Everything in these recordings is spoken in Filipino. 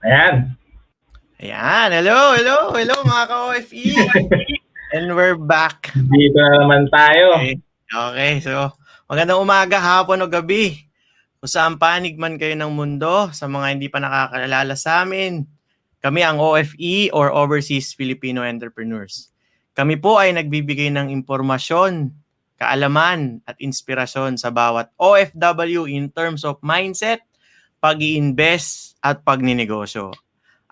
Ayan. Ayan. Hello mga Ka-OFE. And we're back. Dito na naman tayo. Okay. So, magandang umaga, hapon o gabi. Kung saan panig man kayo ng mundo, sa mga hindi pa nakakaalala sa amin, kami ang OFE or Overseas Filipino Entrepreneurs. Kami po ay nagbibigay ng impormasyon, kaalaman at inspirasyon sa bawat OFW in terms of mindset, pag-i-invest at pagninegosyo.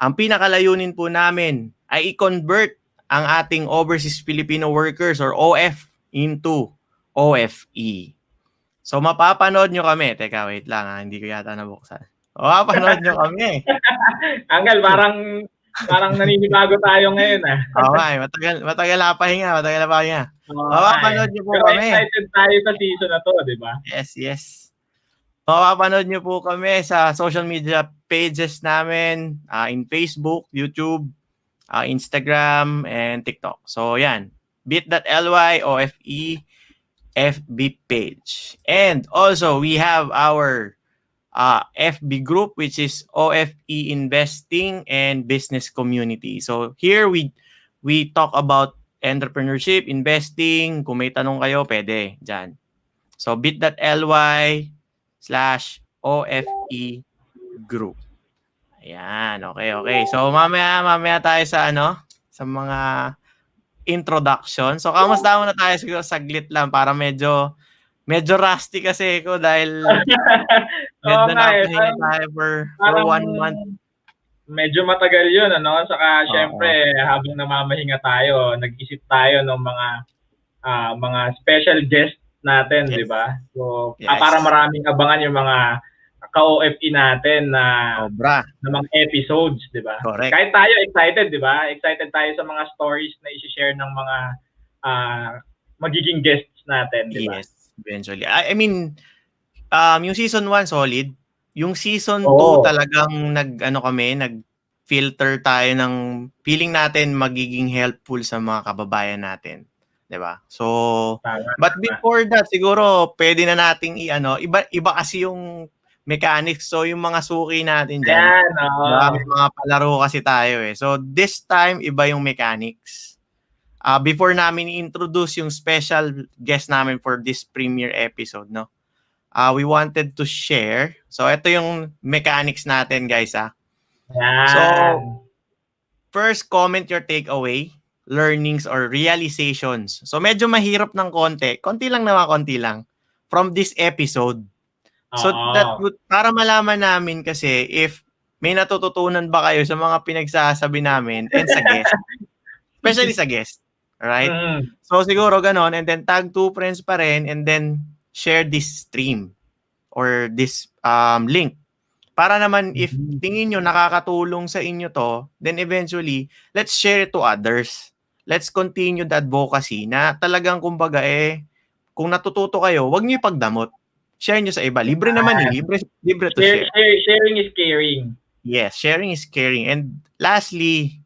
Ang pinakalayunin po namin ay i-convert ang ating Overseas Filipino Workers or OF into OFE. So mapapanood nyo kami. Teka, wait lang ha. Hindi ko yata nabuksan. Mapapanood nyo kami. Angel, parang naninibago tayo ngayon ah. Matagal na pahinga. Mapapanood nyo po kami. Excited tayo sa season na to, di ba? Yes. Mapapanood nyo po kami sa social media pages namin in Facebook, YouTube, Instagram, and TikTok. So yan, bit.ly OFE FB page. And also, we have our FB group, which is OFE Investing and Business Community. So here we talk about entrepreneurship, investing. Kung may tanong kayo, pwede dyan. So bit.ly/OFE group. Ayan, okay. So mamaya tayo sa sa mga introduction. So kamusta muna tayo siguro saglit lang para medyo rusty kasi ako dahil medyo napahinga tayo for 1 month. medyo matagal yun, ano? Saka, Oo. syempre, habang namamahinga tayo, nag-isip tayo ng mga special guest natin, di Yes. ba? So, para Yes. maraming abangan yung mga ka-OFE natin Sobra. na mga episodes, di ba? Correct. Kahit tayo excited, di ba? Excited tayo sa mga stories na i-share ng mga magiging guests natin, di ba? Yes. Eventually. I mean, yung season 1 solid. Yung season 2 Oo. talagang nag-filter tayo ng feeling natin magiging helpful sa mga kababayan natin. 'Di ba? So, Tama, but tama. before that, siguro pwede na nating iba kasi yung mechanics. So, yung mga suki natin diyan, Ayan, oo. may mga palaro kasi tayo eh. So, this time iba yung mechanics. Before namin i-introduce yung special guest namin for this premiere episode, no? We wanted to share. So, ito yung mechanics natin, guys, So, Ayan. first, comment your takeaway, learnings, or realizations. So, medyo mahirap ng konti. Konti lang naman, konti lang. From this episode. So, Oo. para malaman namin kasi if may natututunan ba kayo sa mga pinagsasabi namin and sa guest. Especially sa guest. Alright? Mm. So, siguro ganon. And then, tag 2 friends pa rin and then share this stream or this link. Para naman if tingin nyo nakakatulong sa inyo to, then eventually, let's share it to others. Let's continue the advocacy na talagang kumbaga kung natututo kayo, wag niyo ipagdamot. Share nyo sa iba. Libre naman libre to share. Sharing is caring. Yes, sharing is caring. And lastly,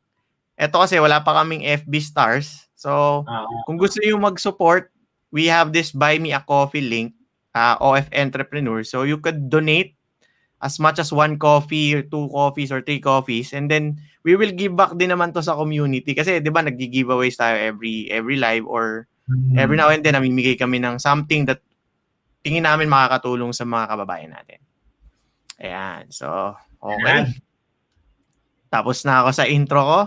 eto kasi wala pa kaming FB stars. So, kung gusto niyo mag-support, we have this Buy Me a Coffee link, OF Entrepreneur. So, you could donate as much as 1 coffee, or 2 coffees, or 3 coffees. And then, we will give back din naman to sa community. Kasi, di ba, nag-giveaways tayo every live or every now and then, namimigay kami ng something that tingin namin makakatulong sa mga kababayan natin. Ayan. So, okay. Ayan. Tapos na ako sa intro ko.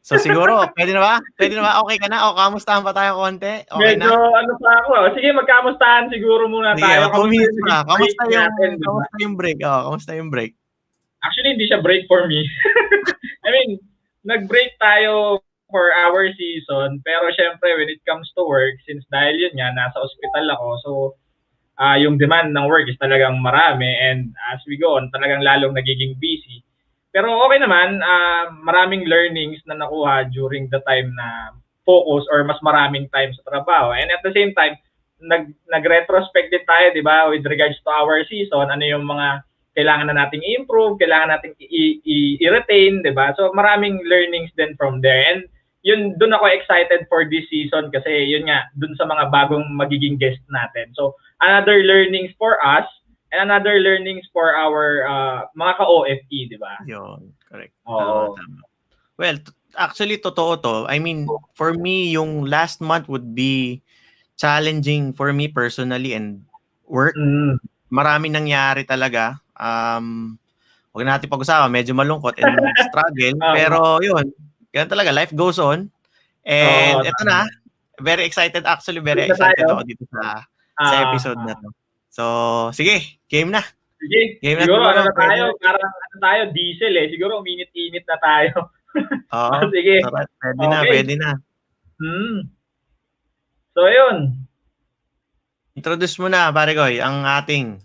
So, siguro, pwede na ba? Pwede na ba? Okay ka na? O, kamustahan pa tayo konti? Okay Medyo na? ano pa ako. Sige, magkamustahan siguro muna Sige, tayo. 2 minutes pa. Kamusta Diba? yung break? Kamusta yung break? Actually, hindi siya break for me. I mean, nag-break tayo for our season. Pero syempre, when it comes to work, since dahil yun nga, nasa ospital ako, so yung demand ng work is talagang marami. And as we go on, talagang lalong nagiging busy. Pero okay naman, maraming learnings na nakuha during the time na focus or mas maraming time sa trabaho. And at the same time, nag-retrospect din tayo, di ba, with regards to our season, ano yung mga kailangan na nating i-improve, kailangan nating i-retain, di ba? So maraming learnings din from there. And yun, dun ako excited for this season kasi yun nga, dun sa mga bagong magiging guest natin. So another learnings for us, and another learnings for our mga ka-OFE, di ba? Yun, correct. Oo. Tama. Well, actually, totoo to. I mean, for me, yung last month would be challenging for me personally and work. Marami nangyari talaga. Huwag natin pag-usapan, medyo malungkot and struggle. Pero yun, ganun talaga, life goes on. And eto na, very excited actually, very excited ako dito sa episode na to. So, sige, game na. Sige, siguro ano na tayo, parang ano tayo, diesel eh. Siguro uminit-init na tayo. Oo, sige. Pwede na. So, yun. Introduce mo na, pare Goy, ang ating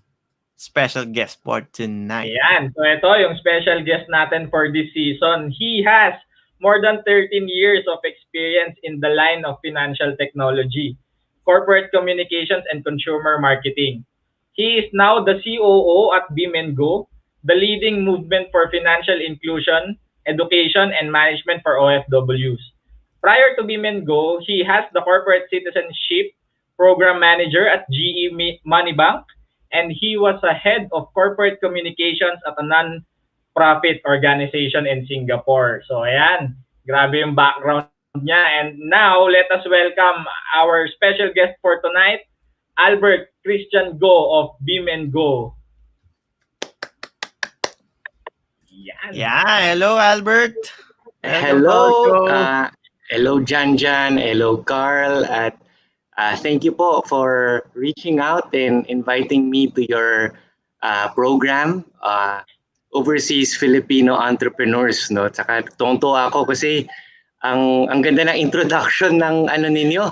special guest for tonight. Ayan. So, ito yung special guest natin for this season. He has more than 13 years of experience in the line of financial technology, corporate communications, and consumer marketing. He is now the COO at beam&go, the leading movement for financial inclusion, education, and management for OFWs. Prior to beam&go, he has the corporate citizenship program manager at GE Money Bank, and he was a head of corporate communications at a non-profit organization in Singapore. So ayan, grabe yung background niya. And now, let us welcome our special guest for tonight, Albert Christian Go of beam&go. Yan. Yeah, hello Albert. Hello Jan. Hello Carl. At thank you po for reaching out and inviting me to your program. overseas Filipino entrepreneurs, no? Tsaka tuwang-tuwa ako kasi ang ganda ng introduction ng ano ninyo,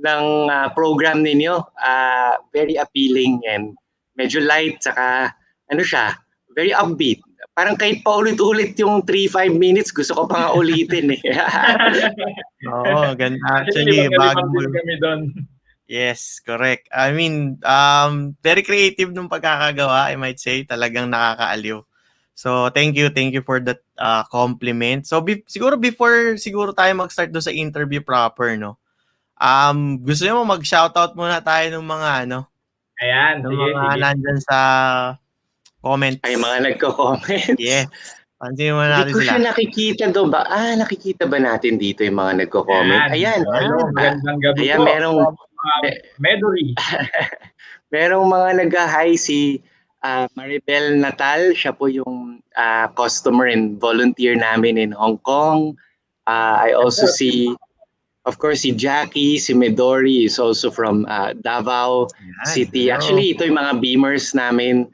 ng program ninyo. Very appealing and medyo light, tsaka ano siya, very upbeat. Parang kahit paulit-ulit yung 3-5 minutes, gusto ko pa nga ulitin eh. Oo, ganda. Actually, Actually, libang-libang bago din kami doon. Yes, correct. I mean, very creative nung pagkakagawa, I might say. Talagang nakakaaliw. So, thank you for that compliment. So, siguro before tayo mag-start do sa interview proper, no? Gusto niyo mo mag-shoutout muna tayo ng mga Ayan, ng sige, mga sige. nandyan sa comments. Ay, mga nagko-comments. Yes. Pansinin mo Hindi natin ko sila. siya nakikita doon ba? Nakikita ba natin dito yung mga nagko-comment? Ayan. Ayan. Hello, magandang gabi Ayan, po. merong Medory. merong mga nag-hi si Maribel Natal. Siya po yung customer and volunteer namin in Hong Kong. I also see, of course, si Jackie, si Midori is also from Davao Yan, City. hello. Actually, ito yung mga beamers namin.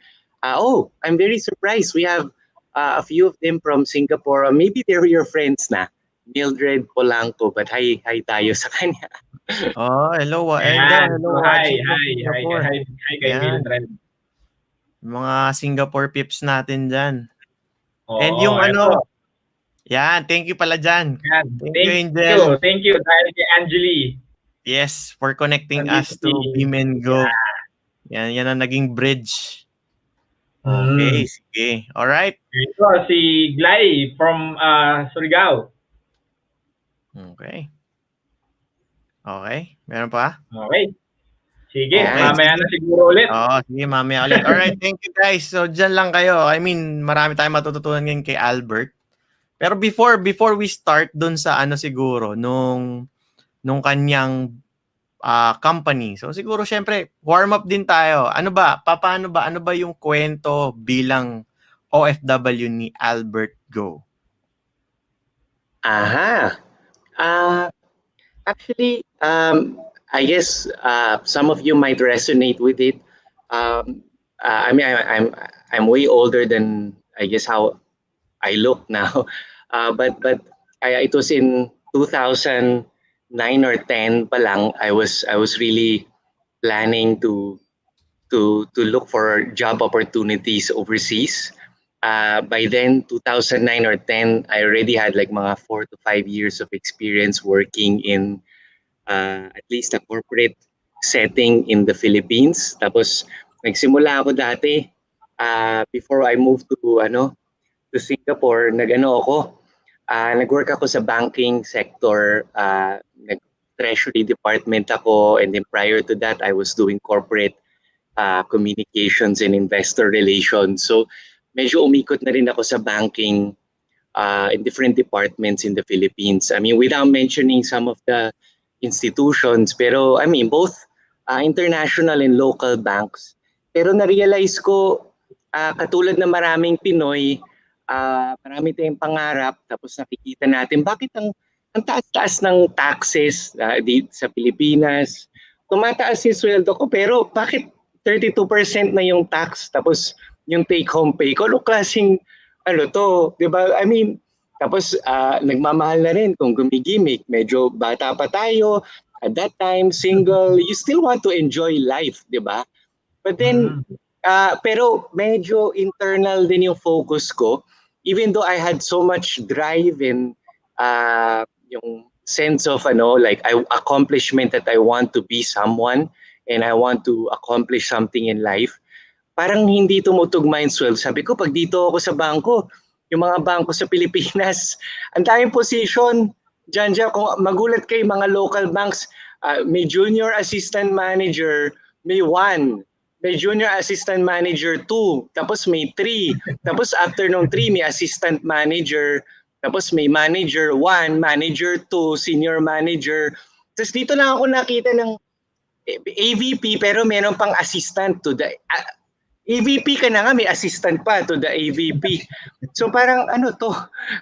I'm very surprised. We have a few of them from Singapore. Maybe they're your friends na. Mildred Polanco, but hi tayo sa kanya. Oh, hello. Ayan. Hello, So, hi watching from Singapore. kay Ayan. Mildred. Mga Singapore pips natin dyan. Oo, And yung eto. yan, thank you pala dyan. Yan. Thank you, Angel. Thank you dahil kay Angeli. Yes, for connecting Nandito us to beam&go. Yeah. Yan ang naging bridge. Okay, sige. Alright. Ito, si Glay from Surigao. Okay. Meron pa? Okay. Sige, Okay, mamaya sige. na siguro ulit. Sige, mamaya ulit. Alright, thank you guys. So, dyan lang kayo. I mean, marami tayong matututunan ngayon kay Albert. Pero before we start dun sa siguro, nung kanyang company. So, siguro, syempre, warm up din tayo. Ano ba? Ano ba yung kwento bilang OFW ni Albert Go? Actually, I guess some of you might resonate with it. I mean, I'm way older than I guess how I look now, but it was in 2009 or 10 pa lang. I was really planning to look for job opportunities overseas. By then, 2009 or 10, I already had like mga 4 to 5 years of experience working in at least a corporate setting in the Philippines. Tapos nagsimula ako dati before I moved to Singapore, nag-work ako sa banking sector, nag-treasury department ako, and then prior to that I was doing corporate communications and investor relations. So medyo umikot na rin ako sa banking in different departments in the Philippines. I mean, without mentioning some of the institutions, pero I mean, both international and local banks. Pero na-realize ko, katulad ng maraming Pinoy, marami tayong pangarap, tapos nakikita natin, bakit ang taas-taas ng taxes sa Pilipinas? Tumataas yung sweldo ko, pero bakit 32% na yung tax, tapos yung take-home pay ko? Ano klaseng, di ba? I mean, tapos nagmamahal na rin kung gumigimik. Medyo bata pa tayo. At that time, single, you still want to enjoy life, di ba? But then, pero medyo internal din yung focus ko. Even though I had so much drive and yung sense of accomplishment that I want to be someone and I want to accomplish something in life, parang hindi tumutugma yung sweldo. Sabi ko, pag dito ako sa bangko, yung mga bangko sa Pilipinas, ang daming position. Diyan, kung magulat kayo, mga local banks, may junior assistant manager, may 1. May junior assistant manager 2. Tapos may 3. Tapos after nung 3, may assistant manager. Tapos may manager 1, manager 2, senior manager. Tapos dito lang ako nakita ng AVP, pero meron pang assistant to the... AVP ka na nga, may assistant pa to the AVP. So parang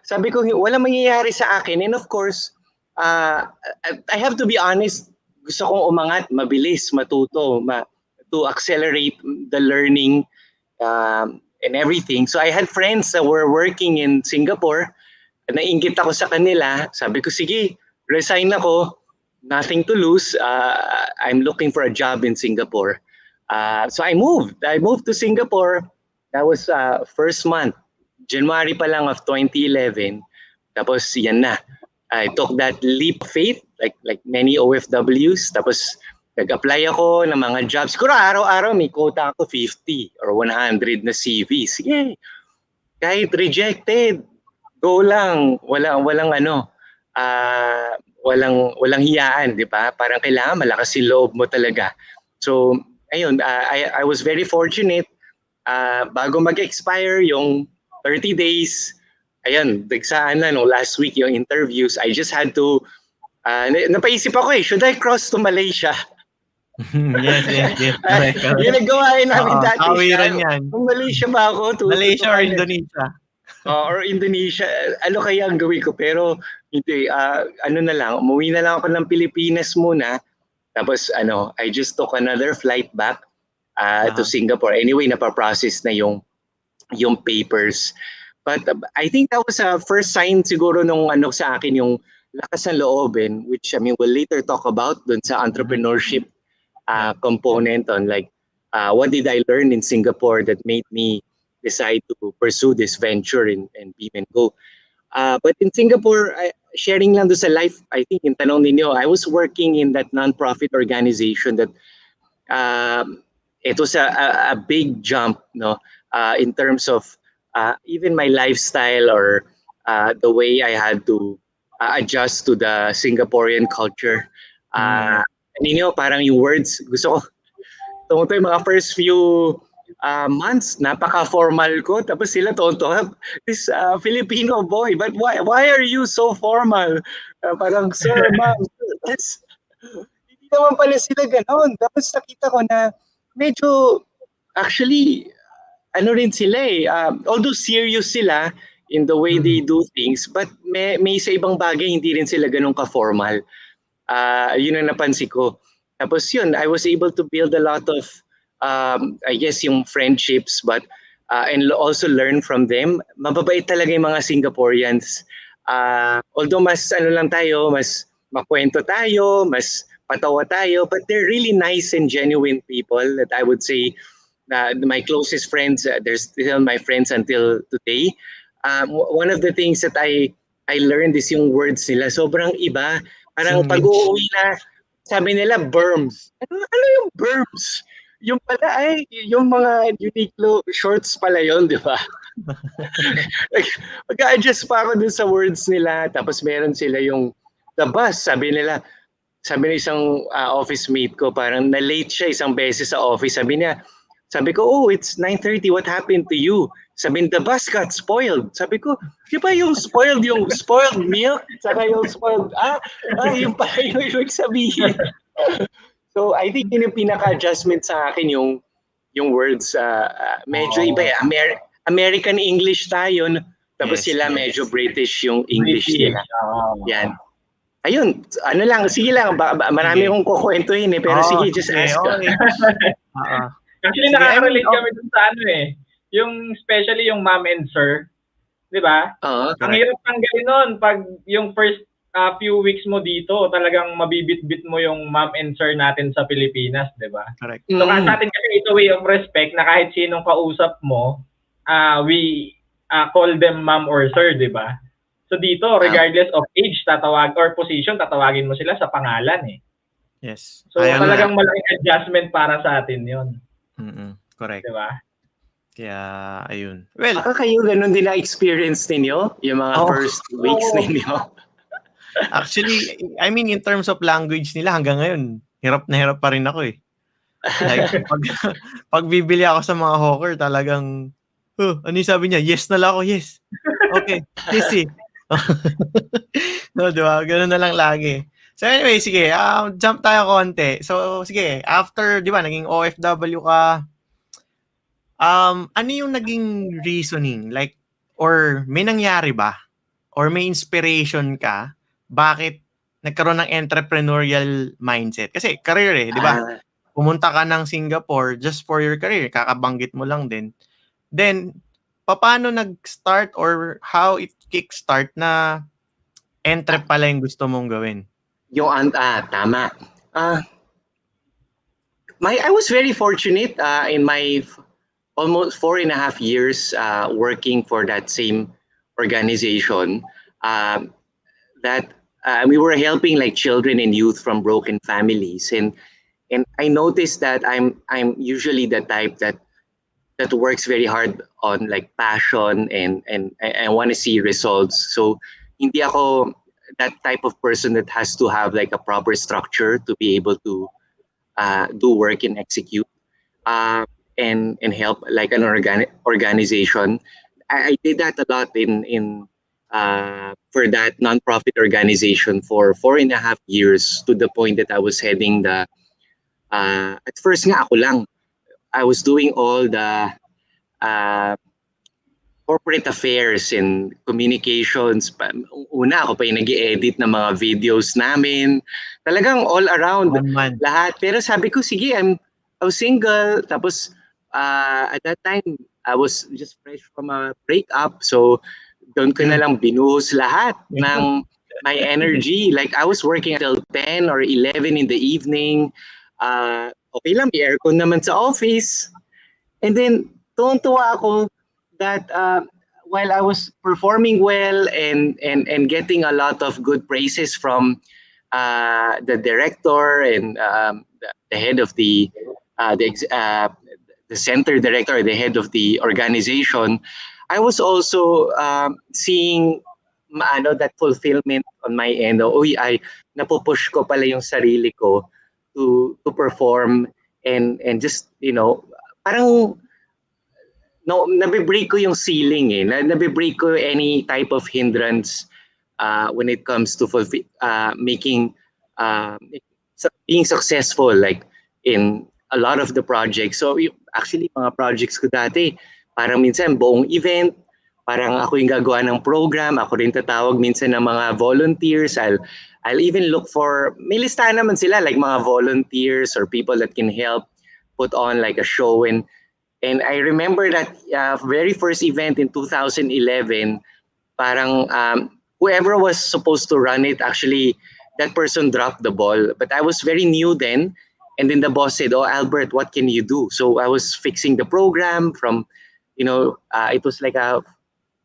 sabi ko, wala mangyayari sa akin. And of course, I have to be honest, gusto kong umangat, mabilis, matuto, to accelerate the learning and everything. So I had friends that were working in Singapore. Nainggit ako sa kanila. Sabi ko, sige, resign ako. Nothing to lose. I'm looking for a job in Singapore. So I moved. I moved to Singapore. That was first month. January pa lang of 2011. Tapos yan na. I took that leap of faith like many OFWs. Tapos nag-apply ako ng mga jobs. Siguro araw-araw may quota ako 50 or 100 na CV. Sige. Kahit rejected, go lang. Walang ano. Walang hiyaan, di ba? Parang kailangan malakas yung loob mo talaga. So, ayun, I was very fortunate. Bago mag-expire yung 30 days, ayun, dagsaan na no, last week yung interviews, I just had to, napaisip ako should I cross to Malaysia? Yes. Correct. Yung nagawain namin dati. Kawiran yan. Kung Malaysia ba ako? Malaysia or Indonesia? Or Indonesia, ano kaya ang gawin ko? Pero hindi, ano na lang, umuwi na lang ako ng Pilipinas muna. Tapos I just took another flight back to Singapore. Anyway, napaprocess na yung papers. But I think that was a first sign siguro nung sa akin yung lakas ng loobin, which I mean we'll later talk about dun sa entrepreneurship component on like what did I learn in Singapore that made me decide to pursue this venture in beam&go. But in Singapore, sharing lang doon sa life, I think in tanong ninyo, I was working in that non-profit organization that it was a big jump, no, in terms of even my lifestyle or the way I had to adjust to the Singaporean culture. Ninyo, parang yung words, gusto ko, tungkol yung mga first few months, napaka-formal ko. Tapos sila tonto, this Filipino boy, but why are you so formal? Parang, sir, ma'am, sir, hindi naman pala sila ganon. Tapos nakita ko na medyo, actually, ano rin sila although serious sila in the way they do things, but may sa ibang bagay, hindi rin sila ganun ka-formal. Yun ang napansin ko. Tapos yun, I was able to build a lot of I guess yung friendships, but and also learn from them. Mababait talaga yung mga Singaporeans. Although mas lang tayo, mas makwento tayo, mas patawa tayo, but they're really nice and genuine people that I would say my closest friends, they're still my friends until today. One of the things that I learned is yung words nila. Sobrang iba. Parang pag-uwi na, sabi nila, berms. Ano yung berms? Yung pala yung mga Uniqlo shorts pala yon, di ba? Mag-adjust pa ako dun sa words nila. Tapos meron sila yung the bus. Sabi ng isang office mate ko, parang na-late siya isang beses sa office. Sabi ko, it's 9:30, what happened to you? Sabi niya, the bus got spoiled. Sabi ko, di ba yung spoiled milk? Saka yung spoiled, yung pala yung ibig sabihin. So I think yun yung pinaka-adjustment sa akin yung words. Medyo iba. American English tayo. Tapos sila medyo British yung English nila. Yan. Ayun, sige lang. Marami kong kukwentuhin pero sige, just ask. Actually, nakaka-relate kami dun sa yung especially yung ma'am and sir. Di ba? Ang hirap tanggalin nun pag yung first few weeks mo dito, talagang mabibit-bit mo yung ma'am and sir natin sa Pilipinas, di ba? Correct. So sa atin kasi ito way of respect na kahit sinong kausap mo, we call them ma'am or sir, di ba? So dito, regardless of age or position, tatawagin mo sila sa pangalan Yes. So talagang malaking adjustment para sa atin yon. Correct. Di ba? Kaya, ayun. Well, kayo ganun din na-experience ninyo? Yung mga first weeks ninyo? Actually, I mean, in terms of language nila, hanggang ngayon, hirap na hirap pa rin ako Like, pag bibili ako sa mga hawker, talagang, ano yung sabi niya? Yes na lang ako, yes. Okay, yes No, diba? Ganun na lang lagi. So anyway, sige, jump tayo konti. So, sige, after, di ba, naging OFW ka, ano yung naging reasoning? Like, or may nangyari ba? Or may inspiration ka? Bakit nagkaroon ng entrepreneurial mindset? Kasi career di ba? Pumunta ka ng Singapore just for your career. Kakabanggit mo lang din. Then, paano nag-start or how it kickstart na entrep pala yung gusto mong gawin? Tama. I was very fortunate in my almost 4.5 years working for that same organization, that we were helping like children and youth from broken families, and I noticed that I'm usually the type that works very hard on like passion, and I want to see results. So hindi ako that type of person that has to have like a proper structure to be able to do work and execute, uh, and help like an organization. I did that a lot in for that nonprofit organization for 4.5 years, to the point that I was heading the at first nga ako lang. I was doing all the uh, corporate affairs and communications. Una, ako pa yung nag-i-edit ng mga videos namin. Talagang all around, One man. lahat. Pero sabi ko, sige, I was single. Tapos, at that time, I was just fresh from a breakup. So, doon ko na lang binuhos lahat ng my energy. Like, I was working until 10 or 11 in the evening. Okay lang, may aircon naman sa office. And then, tuwang-tuwa ako that while I was performing well and getting a lot of good praises from the director and the head of the center director, the head of the organization, I was also seeing that fulfillment on my end. Uy, ay napupush ko pala yung sarili ko to perform and just parang no, nabibreak ko yung ceiling eh. Nabibreak ko any type of hindrance when it comes to making being successful like in a lot of the projects. So actually mga projects ko dati, parang minsan buong event, parang ako yung gagawa ng program, ako rin tatawag minsan ng mga volunteers. I'll even look for, may listahan naman sila like mga volunteers or people that can help put on like a show. And I remember that very first event in 2011, parang whoever was supposed to run it, actually, that person dropped the ball. But I was very new then. And then the boss said, "Oh, Albert, what can you do?" So I was fixing the program from, it was like a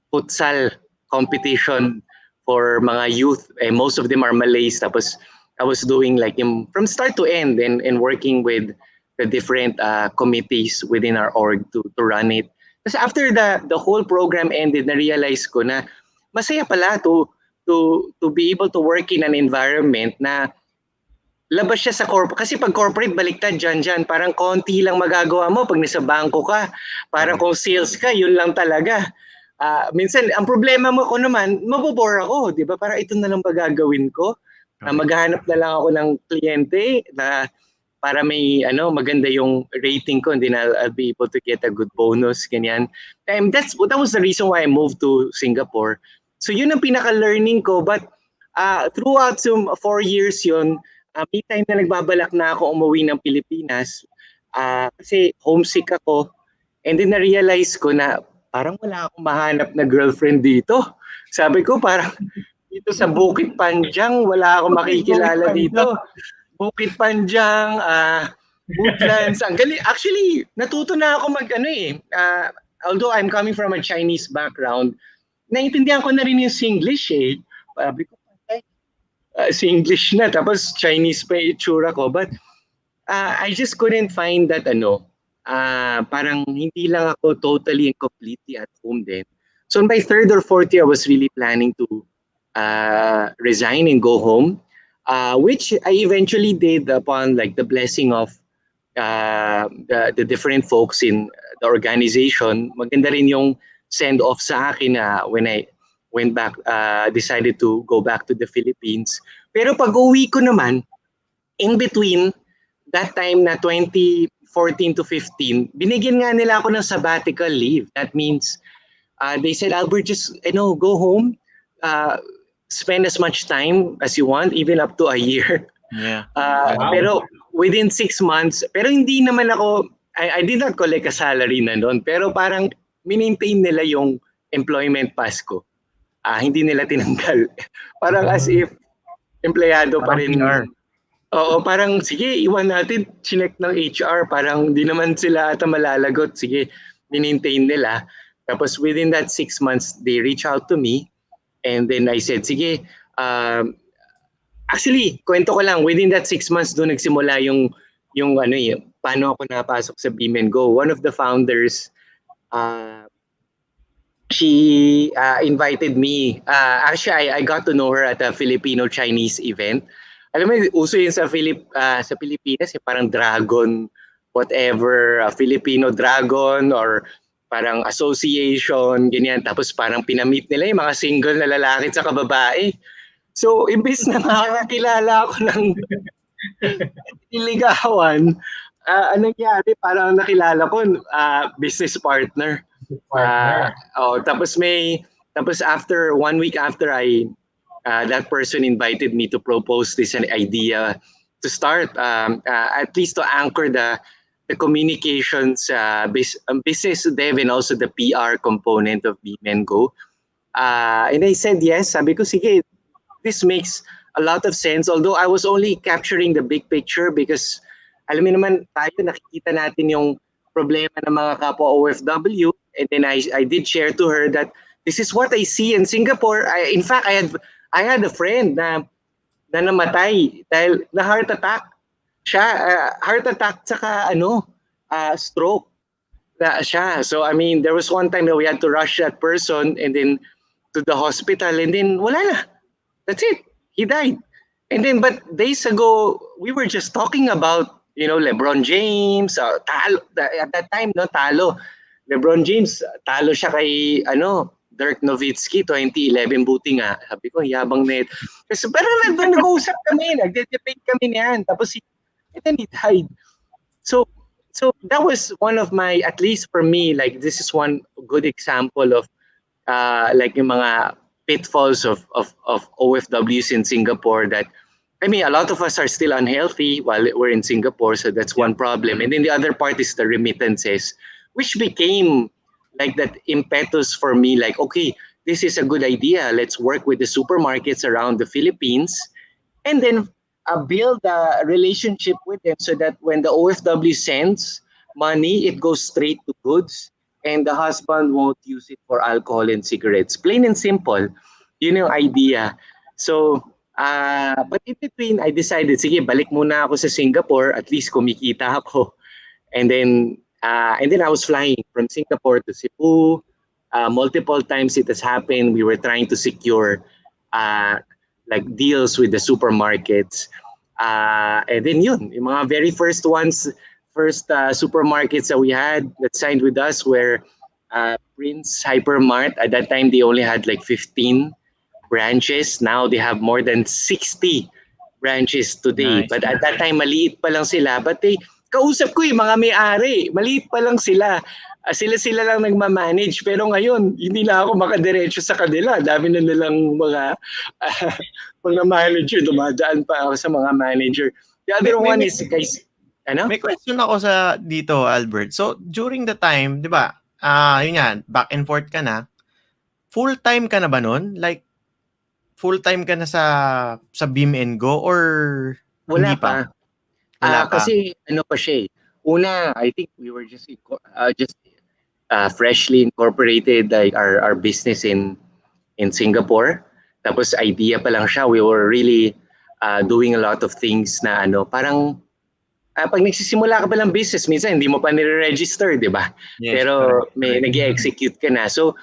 futsal competition for mga youth. Most of them are Malays. Tapos I was doing like from start to end and working with the different committees within our org to run it. Kasi after the whole program ended, na-realize ko na masaya pala to be able to work in an environment na labas siya sa corporate. Kasi pag corporate, baliktad dyan. Parang konti lang magagawa mo pag nasa bangko ka. Parang kung sales ka, yun lang talaga. Minsan, ang problema mo ko naman, mabobore ako. Di ba? Parang ito na lang ba gagawin ko? Maghahanap na lang ako ng kliyente na para may maganda yung rating ko, and then I'll be able to get a good bonus, ganyan. And that was the reason why I moved to Singapore. So yun ang pinaka-learning ko. But throughout 4 years yun, may time na nagbabalak na ako umuwi ng Pilipinas kasi homesick ako. And then na-realize ko na parang wala akong mahanap na girlfriend dito. Sabi ko parang dito sa Bukit Panjang, wala akong makikilala dito. Bukit Panjang, Woodlands. Ang galing. Actually, natuto na ako although I'm coming from a Chinese background, naintindihan ko na rin yung Singlish eh. Sabi ko, Singlish na, tapos Chinese pa yung itsura ko. But I just couldn't find that parang hindi lang ako totally and completely at home then. So in my 3rd or 4th year, I was really planning to resign and go home. Which I eventually did upon like the blessing of the different folks in the organization. Maganda rin yung send-off sa akin when I went back, decided to go back to the Philippines. Pero pag uwi ko naman, in between that time na 2014 to 15, binigyan nga nila ako ng sabbatical leave. That means they said, Albert, just go home. Spend as much time as you want, even up to a year. Yeah. Pero within 6 months, pero hindi naman ako, I did not collect a salary na doon. Pero parang minintain nila yung employment pass ko. Hindi nila tinanggal. Parang as if empleyado pa Parang rin. PR. Oo, parang sige, iwan natin, chinek ng HR, parang di naman sila ata malalagot. Sige, minintain nila. Tapos within that 6 months, they reach out to me. And then I said, sige, actually, kwento ko lang, within that 6 months doon nagsimula yung ano paano ako napasok sa beam&go. One of the founders, she invited me. Actually, I got to know her at a Filipino-Chinese event. Alam mo, uso yun sa Pilipinas, parang dragon, whatever, Filipino dragon or parang association, ganyan. Tapos parang pinamit nila yung mga single na lalaki at saka babae. So, imbis na makakakilala ako ng iligawan, anong nangyari? Parang nakilala ko, business partner. Tapos after 1 week after that person invited me to propose this an idea to start at least to anchor the communications business dev and also the PR component of beam&go. And I said yes. Sabi ko, sige, this makes a lot of sense. Although I was only capturing the big picture because alam mo naman tayo, nakikita natin yung problema ng mga kapwa OFW. And then I did share to her that this is what I see in Singapore. In fact, I had a friend na namatay dahil na heart attack. Siya, heart attack tsaka stroke na siya. So I mean, there was one time that we had to rush that person and then to the hospital and then wala na. That's it. He died. And then, but days ago, we were just talking about, LeBron James, talo, at that time, talo. LeBron James, talo siya kay, Dirk Nowitzki, 2011, buti nga. Sabi ko, yabang net. Kasi parang nag-uusap kami, nag-debate kami niyan. Tapos, and then he died. So that was one of my, at least for me, like, this is one good example of, like, yung mga pitfalls of OFWs in Singapore that, I mean, a lot of us are still unhealthy while we're in Singapore, so that's one problem. And then the other part is the remittances, which became like that impetus for me, like, okay, this is a good idea. Let's work with the supermarkets around the Philippines and then build a relationship with them so that when the OFW sends money, it goes straight to goods and the husband won't use it for alcohol and cigarettes. Plain and simple. Yun yung idea. So, but in between, I decided, sige, balik muna ako sa Singapore, at least kumikita ako. And then I was flying from Singapore to Cebu. Multiple times it has happened. We were trying to secure like deals with the supermarkets. And then yun, yung mga very first supermarkets that we had that signed with us were Prince Hypermart. At that time, they only had like 15 branches. Now they have more than 60 branches today. Nice. But at that time, maliit pa lang sila. But kausap ko yung mga may-ari. Maliit pa lang sila. Sila lang nagmamanage. Pero ngayon, hindi na ako makadiretso sa kanila. Dami na nilang mga manager. Dumadaan pa ako sa mga manager. The other one is, guys, May question ako sa dito, Albert. So, during the time, di ba, yun yan, back and forth ka na, full-time ka na ba nun? Like, full-time ka na sa beam&go or wala hindi pa? pa. Wala pa. Kasi pa siya eh. Una, I think we were just freshly incorporated like our business in Singapore. Tapos idea pa lang siya. We were really doing a lot of things na parang pag nagsisimula ka pa lang business, minsan hindi mo pa nire-register, di ba? Yes, Pero correct. may nag-execute ka na. So,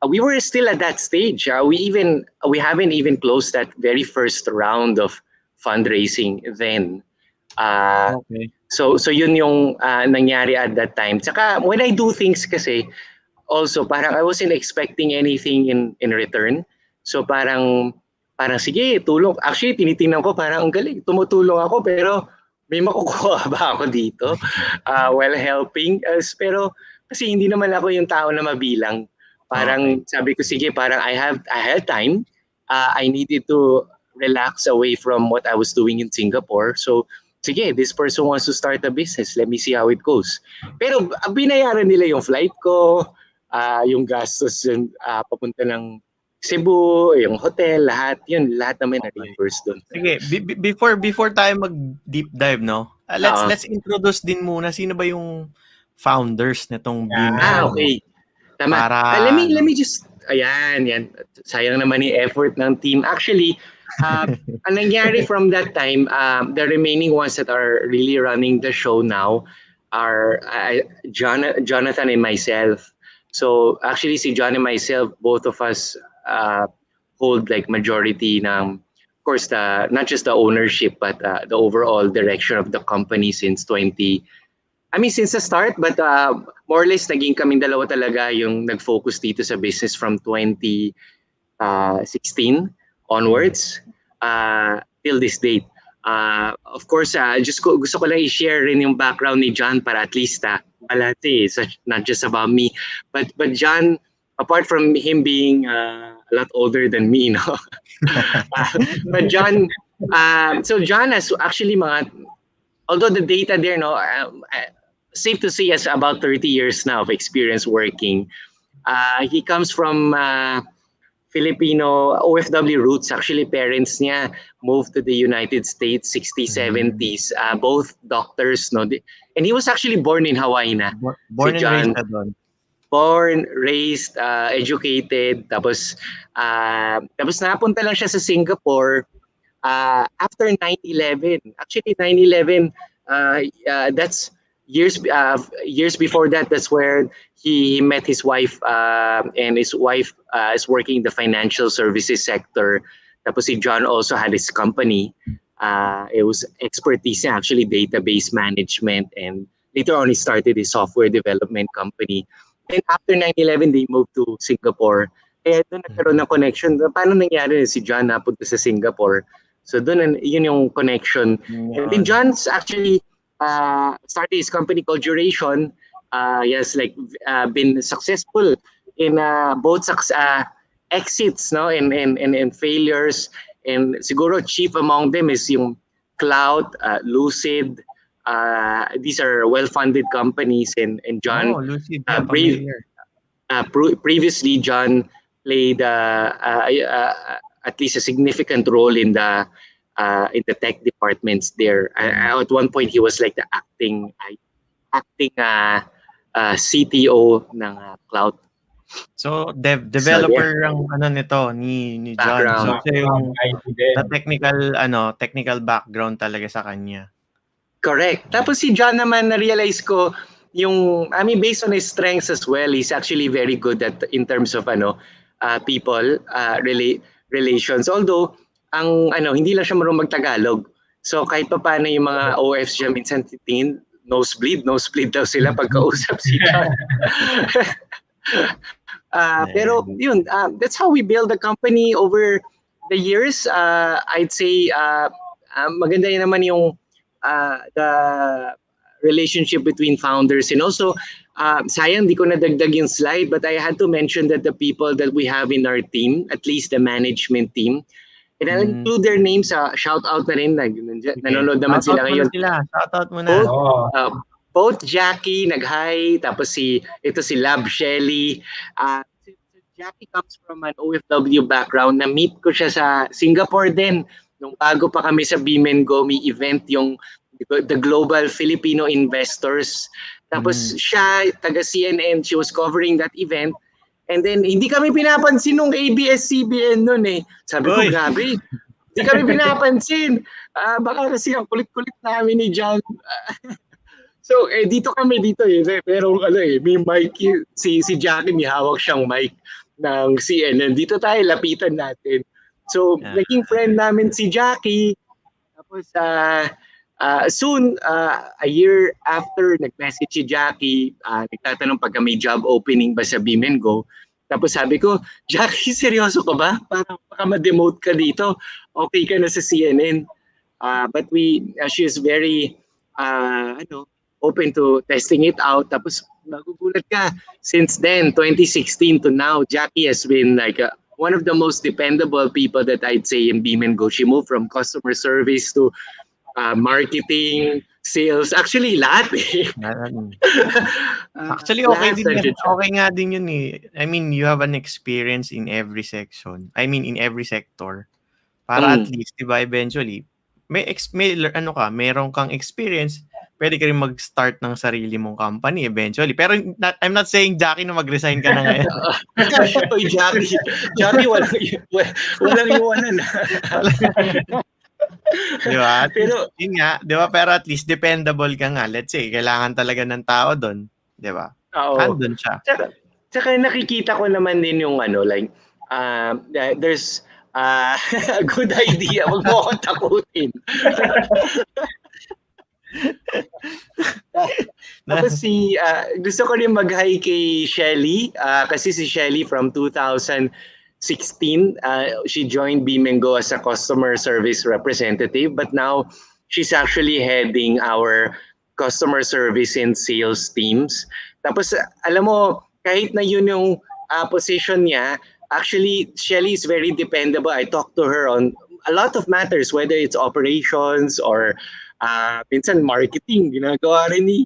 we were still at that stage. We haven't even closed that very first round of fundraising then. Okay. So yun yung nangyari at that time. Tsaka when I do things kasi, also parang I wasn't expecting anything in return. So parang sige, tulong. Actually, tinitingnan ko parang ang galing. Tumutulong ako pero may makukuha ba ako dito while helping us? Pero kasi hindi naman ako yung tao na mabilang. Parang sabi ko, sige, parang I had time. I needed to relax away from what I was doing in Singapore. So, sige, this person wants to start a business. Let me see how it goes. Pero binayaran nila yung flight ko. yung gastos yun, papunta ng Cebu, yung hotel, lahat naman na-reimburse doon. Sige, before tayo mag-deep dive, no? Let's introduce din muna sino ba yung founders nitong beam&go. Okay. Tama. Para Let me just, yan. Sayang naman yung effort ng team. Actually, ang nangyari from that time, the remaining ones that are really running the show now are Jonathan and myself. So actually, si John and myself, both of us hold like majority ng, of course, not just the ownership, but the overall direction of the company since since the start, but more or less naging kaming dalawa talaga yung nag-focus dito sa business from 2016 onwards till this date. Of course, gusto ko lang i-share rin yung background ni John para at least malati, not just about me. But John, apart from him being a lot older than me, no? But John, so John has actually although the data there, no, safe to say has about 30 years now of experience working. He comes from Filipino OFW roots. Actually, parents niya moved to the United States 60s, 70s. Both doctors, no? And he was actually born in Hawaii na. Born and raised na doon. Born, raised, educated. Tapos napunta lang siya sa Singapore after 9/11. Actually, 9/11, that's years before that. That's where he met his wife, and his wife is working in the financial services sector. Tapos si John also had his company. It was expertise actually database management, and later on he started his software development company. And after 9/11, they moved to Singapore. Kaya doon nagkaroon ng connection. Paano nangyari si John napunta sa Singapore? So doon, yun yung connection. And then John's actually started his company called Duration. He has been successful in both exits, no, and failures. And siguro chief among them is yung Cloud, Lucid. These are well-funded companies, and John. Lucid, previously, John played at least a significant role in the tech departments there. At one point, he was like the acting CTO ng Cloud. So developer ang nito ni John. So yung technical background talaga sa kanya. Correct. Tapos si John naman, na-realize ko based on his strengths as well, he's actually very good in terms of people relations. Although hindi lang siya marunong mag-Tagalog. So kahit pa paano yung mga OFs siya minsan tingin nosebleed daw sila pagkausap si John. Pero yun, that's how we build the company over the years. I'd say maganda yun naman yung the relationship between founders, and also sayang di ko nadagdag yung slide, but I had to mention that the people that we have in our team, at least the management team, and I'll include their names. Shout out na rin, nanonood naman sila ngayon. Shout out mo na. Both Jackie nag-hi, tapos ito si Lab Shelly. Jackie comes from an OFW background. Na-meet ko siya sa Singapore din. Nung bago pa kami sa beam&go, may event yung the Global Filipino Investors. Tapos siya, taga CNN, she was covering that event. And then, hindi kami pinapansin nung ABS-CBN nun eh. Sabi ko, grabe, hindi kami pinapansin. Baka kasi ang kulit-kulit namin ni John. So, dito kami eh. Pero may mic, si Jackie, may hawak siyang mic ng CNN. Dito tayo, lapitan natin. So, naging friend namin si Jackie. Tapos, soon, a year after, nag-message si Jackie, nagtatanong pagka may job opening ba sa beam&go. Tapos sabi ko, Jackie, seryoso ka ba? Parang baka ma-demote ka dito. Okay ka na sa CNN. But she is very, open to testing it out. Tapos magugulat ka. Since then, 2016 to now, Jackie has been one of the most dependable people that I'd say in beam&go. She moved from customer service to marketing sales. Actually, lahat eh. Actually, okay Lahat din yan. nandiyan siya. Okay nga din yun eh. I mean, you have an experience in every section. I mean, in every sector. Para at least, di ba, eventually, meron kang experience, pwede ka rin mag-start ng sarili mong company eventually. Pero I'm not saying, Jackie, na mag-resign ka na ngayon. Oy, Jackie, walang iwanan. Di ba? Pero, Yun nga, di ba? Pero at least, dependable ka nga. Let's say, kailangan talaga ng tao doon. Di ba? oo. Andun siya. Tsaka nakikita ko naman din yung like, there's a good idea. Huwag mo akong takutin. Tapos gusto ko rin mag-hi kay Shelly. Kasi si Shelly from 2016, she joined beam&go as a customer service representative. But now, she's actually heading our customer service and sales teams. Tapos, alam mo, kahit na yun yung position niya, actually, Shelly is very dependable. I talk to her on a lot of matters, whether it's operations or minsan marketing. Ginagawa rin ni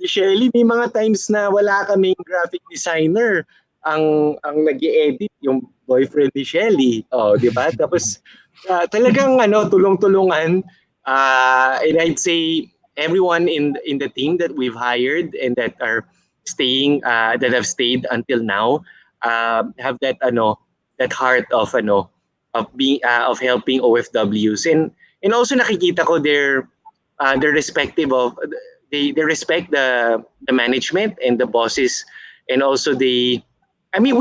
Shelly. May mga times na wala kaming graphic designer. Ang nag-i-edit yung boyfriend ni Shelly. Oh, di ba? Tapos, talagang tulong-tulungan. And I'd say everyone in the team that we've hired and that are staying, that have stayed until now, have that heart of of helping OFWs, and also nakikita ko their respective of they respect the management and the bosses, and also we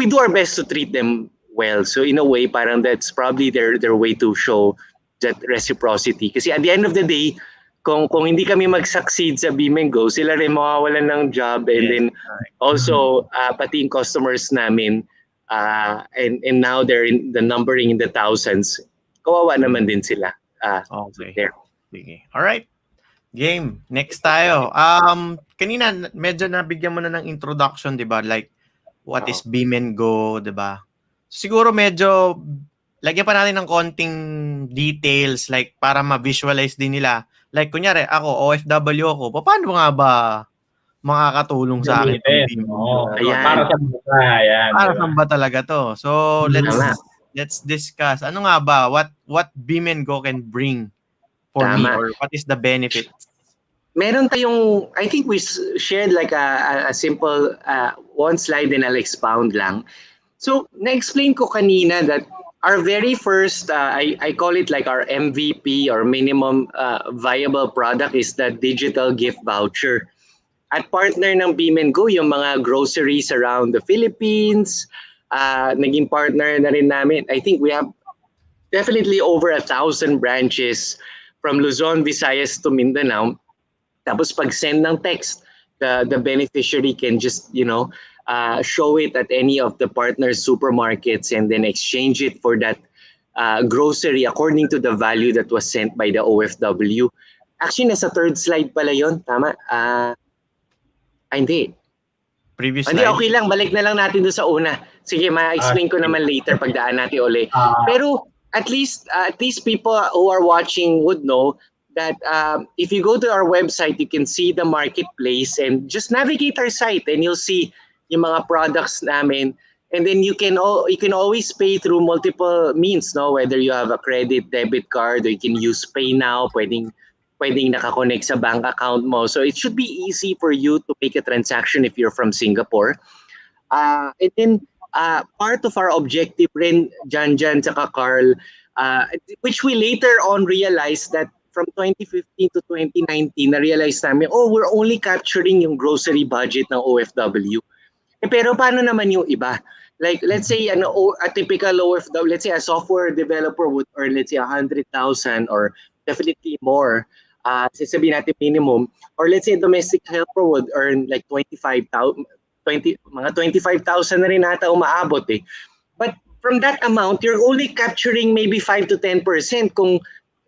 do our best to treat them well. So in a way, parang that's probably their way to show that reciprocity. Kasi at the end of the day, kung hindi kami mag-succeed sa beam&go, sila rin mawawalan ng job, and then also pati yung customers namin, and now they're in the numbering in the thousands. Kawawa naman din sila. Okay. There. Sige. Alright. Game. Next tayo. Kanina medyo nabigyan mo na ng introduction, 'di ba? Like what is beam&go, 'di ba? Siguro medyo lagyan pa natin ng konting details like para ma-visualize din nila. Like kunyari ako OFW ako, paano nga ba makakatulong sa akin itong beam&go? Ayan. Para sa buka, ayan. Para diba? saan ba talaga to? So let's discuss. Ano nga ba what beam&go can bring for me, or what is the benefit? Meron tayong, I think we shared like a simple one slide, and I'll expound lang. So, na-explain ko kanina that our very first, I call it like our MVP or minimum viable product is the digital gift voucher. At partner ng beam&go, yung mga groceries around the Philippines, naging partner na rin namin. I think we have definitely over 1,000 branches from Luzon, Visayas to Mindanao. Tapos pag send ng text, the beneficiary can just, show it at any of the partner supermarkets and then exchange it for that grocery according to the value that was sent by the OFW. Actually, nasa third slide pala yon, tama? Hindi. Previous slide? Hindi, okay lang. Balik na lang natin doon sa una. Sige, ma-explain ko naman later pagdaan natin uli. Pero at least people who are watching would know that if you go to our website, you can see the marketplace and just navigate our site and you'll see yung mga products namin. And then you can always pay through multiple means, no? Whether you have a credit, debit card, or you can use Pay Now, pwedeng nakakonect sa bank account mo. So it should be easy for you to make a transaction if you're from Singapore. And then part of our objective rin, Jan saka Carl, which we later on realized that from 2015 to 2019, na-realize namin, we're only capturing yung grocery budget ng OFW. Pero paano naman yung iba? Like, let's say, a typical OFW, let's say a software developer would earn, let's say, 100,000 or definitely more. Sasabihin natin minimum. Or let's say a domestic helper would earn like 25,000, mga 25,000 na rin ata umaabot eh. But from that amount, you're only capturing maybe 5 to 10% kung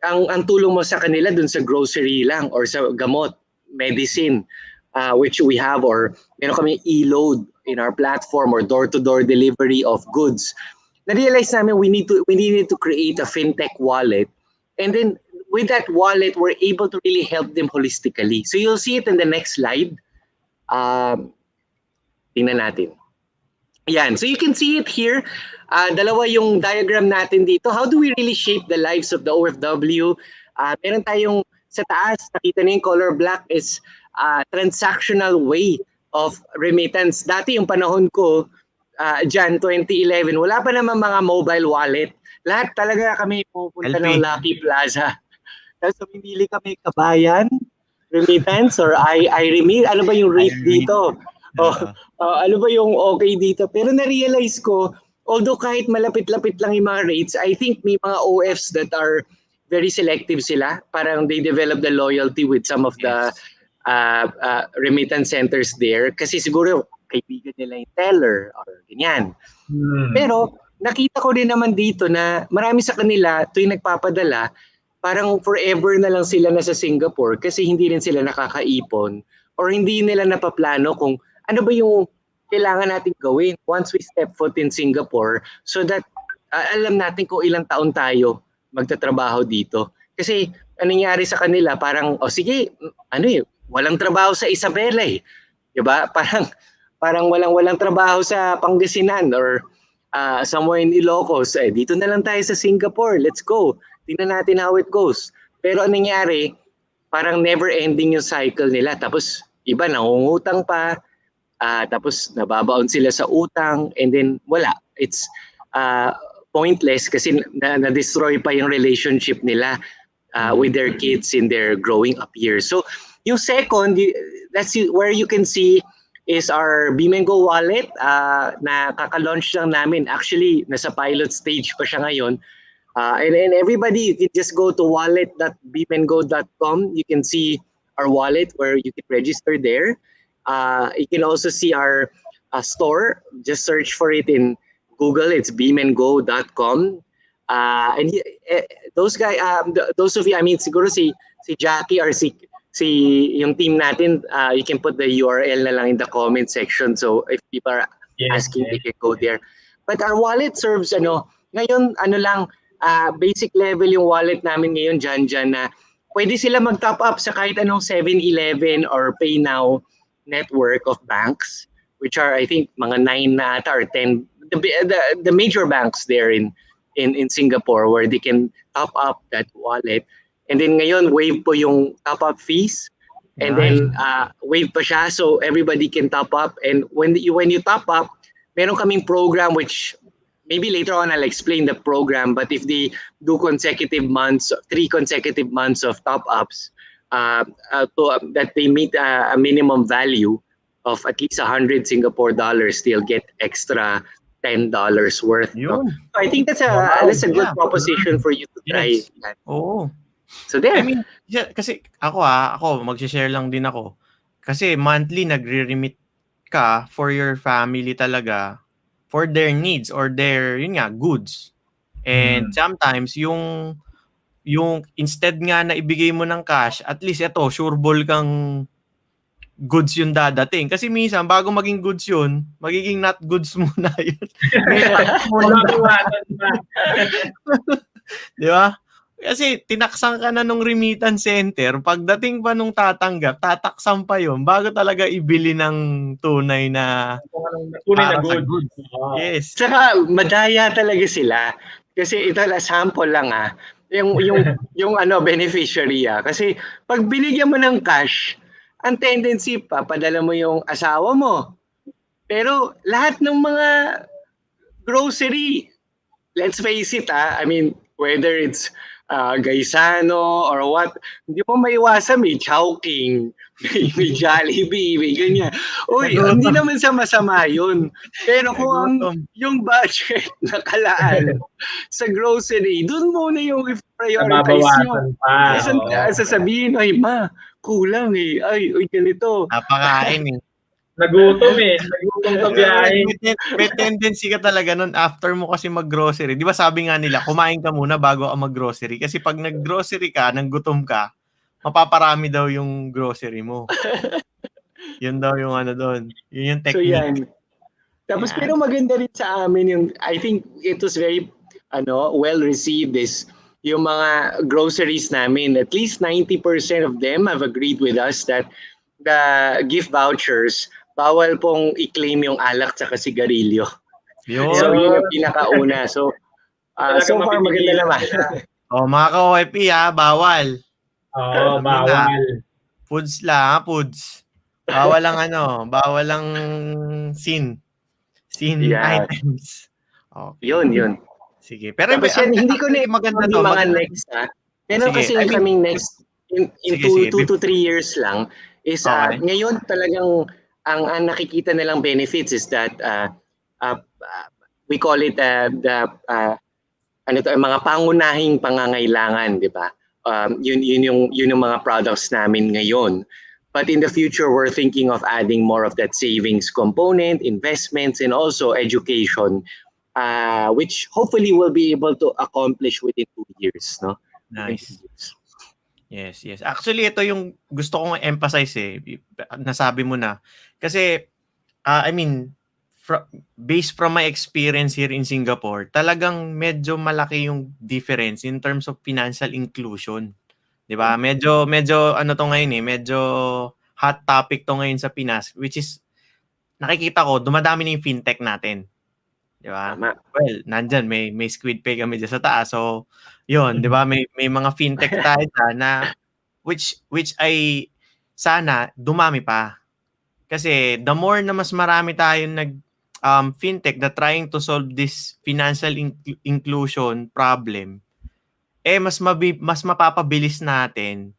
ang tulong mo sa kanila dun sa grocery lang or sa gamot, medicine, which we have, or meron kami e-load in our platform or door-to-door delivery of goods. Na-realize namin we need to create a fintech wallet, and then with that wallet, we're able to really help them holistically. So you'll see it in the next slide. Tingnan natin. Yan. So you can see it here. Dalawa yung diagram natin dito. How do we really shape the lives of the OFW? Meron tayong sa taas, nakita niyo yung color black is transactional way of remittance. Dati yung panahon ko, Jan 2011, wala pa naman mga mobile wallet. Lahat talaga kami pupunta ng Lucky Plaza. Tapos pumili kami kabayan, remittance, or I remit. Ano ba yung rate dito? Ano ba yung okay dito? Pero na-realize ko, although kahit malapit-lapit lang yung mga rates, I think may mga OFs that are very selective sila. Parang they develop the loyalty with some of the remittance centers there. Kasi siguro kaibigan nila yung teller or ganyan. Pero nakita ko din naman dito na marami sa kanila tuwing nagpapadala, parang forever na lang sila nasa Singapore kasi hindi rin sila nakakaipon or hindi nila napaplano kung ano ba yung kailangan natin gawin once we step foot in Singapore so that alam natin kung ilang taon tayo magtatrabaho dito. Kasi anong nangyari sa kanila, parang, sige, walang trabaho sa Isabela eh. Diba? Parang walang trabaho sa Pangasinan or somewhere in Ilocos. Dito na lang tayo sa Singapore. Let's go. Tingnan natin how it goes. Pero anong nangyari, parang never ending yung cycle nila. Tapos iba nangungutang pa. Tapos nababaon sila sa utang. And then wala. It's pointless kasi na-destroy pa yung relationship nila with their kids in their growing up years. So yung second, that's where you can see is our beam&go wallet na kaka-launch lang namin. Actually, nasa pilot stage pa siya ngayon. And everybody, you can just go to wallet.beamandgo.com. You can see our wallet where you can register there. You can also see our store. Just search for it in Google. It's beamandgo.com. And those guys, those of you, I mean, siguro si Jackie or si yung team natin, you can put the URL na lang in the comment section. So if people are asking, they can go there. But our wallet serves, ngayon, basic level yung wallet namin ngayon dyan na pwede sila mag-top up sa kahit anong 7-Eleven or Pay Now network of banks, which are, I think, mga 9 na ata or 10, the major banks there in Singapore where they can top up that wallet. And then ngayon, waive po yung top-up fees. And then waive pa siya so everybody can top up. And when you top up, meron kaming program which maybe later on I'll explain the program. But if they do 3 consecutive months of top-ups, that they meet a minimum value of at least 100 Singapore dollars, they'll get extra $10 worth. So I think that's a good proposition for you to try. Oo. So there. I mean, kasi ako mag-share lang din ako. Kasi monthly nagre-remit ka for your family talaga for their needs or their goods. And sometimes yung instead nga na ibigay mo ng cash, at least sure ball kang goods yung dadating. Kasi minsan, bago maging goods yun, magiging not goods muna yun. Di ba? Kasi tinaksan ka na nung remittance center, pagdating pa nung tatanggap, tataksan pa yun bago talaga ibili ng tunay na goods. Yes. Saka madaya talaga sila. Kasi ito sample lang yung beneficiary Kasi pag binigyan mo ng cash, ang tendency papadala mo yung asawa mo. Pero lahat ng mga grocery, let's face it I mean, whether it's Gaisano or what, hindi mo maiwasan, may Chowking, may Jollibee, may ganyan. Uy, hindi naman sa masama yun. Pero kung yung budget nakalaan sa grocery, dun muna yung prioritize nyo. Sasabihin, ay kulang ay ganito. Napakain Nagutom sa biyahe. May tendency ka talaga nun after mo kasi mag-grocery. Di ba sabi nga nila, kumain ka muna bago ka mag-grocery. Kasi pag nag-grocery ka, naggutom ka, mapaparami daw yung grocery mo. Yun daw yung doon. Yun yung technique. So yan. Tapos pero maganda rin sa amin yung, I think it was very well received is yung mga groceries namin, at least 90% of them have agreed with us that the gift vouchers, bawal pong i-claim yung alak tsaka sigarilyo. Yun. So yun ang pinakauna. So Talagang so far maganda mapipigilan naman. sila. Mga ka-OFE bawal. Oo, Sabi na. bawal. Foods lang, foods. Bawal ang bawal ang sin Yeah. items. Okay. Yun. Sige. Pero Tapos yan, hindi ko actually na maganda yung to. mga Maganda. next Meron Sige. kasi I mean, kaming next in sige. 2 to 3 years lang is Okay. ngayon talagang ang nakikita nilang benefits is that we call it the mga pangunahing pangangailangan, di ba? Yun yung mga products namin ngayon. But in the future, we're thinking of adding more of that savings component, investments, and also education, which hopefully we'll be able to accomplish within 2 years. No? Nice. Yes. Actually, ito yung gusto kong emphasize nasabi mo na. Kasi, I mean, based from my experience here in Singapore, talagang medyo malaki yung difference in terms of financial inclusion. 'Di ba? Medyo ano to ngayon medyo hot topic to ngayon sa Pinas, which is nakikita ko dumadami na yung fintech natin. 'Di ba? Tama. Well, nandyan may squid pay kami dyan sa taas. So, 'yun, 'di ba? May mga fintech tayo na which ay sana dumami pa. Kasi the more na mas marami tayong fintech na trying to solve this financial inclusion problem, mas mapapabilis natin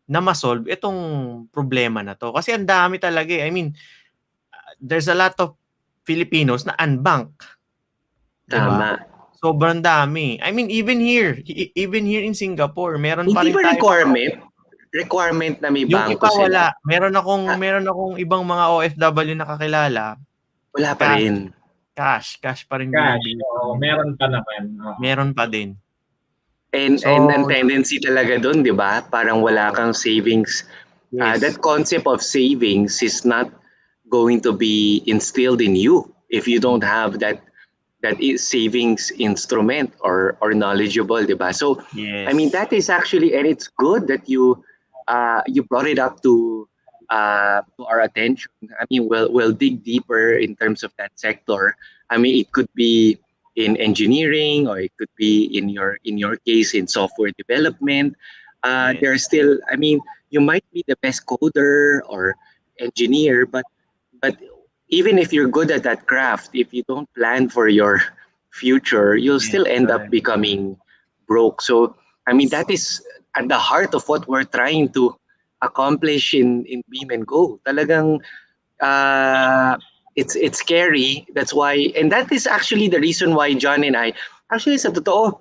na ma-solve itong problema na to. Kasi ang dami talaga I mean, there's a lot of Filipinos na unbanked. Tama. Diba? Sobrang dami. I mean, even here in Singapore, meron pa rin Hindi ba tayo. requirement na may Yung bangko iba wala. sila? Meron akong ibang mga OFW na kakilala. Wala pa rin. Cash pa rin Cash, binibigay. meron pa naman. Meron pa din. And ang tendency talaga doon, 'di ba? Parang wala kang savings. Yes. That concept of savings is not going to be instilled in you if you don't have that savings instrument or knowledgeable, 'di ba? So, Yes. I mean that is actually, and it's good that you brought it up to our attention. I mean, we'll dig deeper in terms of that sector. I mean, it could be in engineering, or it could be in your case in software development. Yes. There's still, I mean, you might be the best coder or engineer, but even if you're good at that craft, if you don't plan for your future, you'll still end up becoming broke. So, I mean, that is at the heart of what we're trying to accomplish in beam&go. Talagang it's scary. That's why, and that is actually the reason why John and I, actually sa totoo,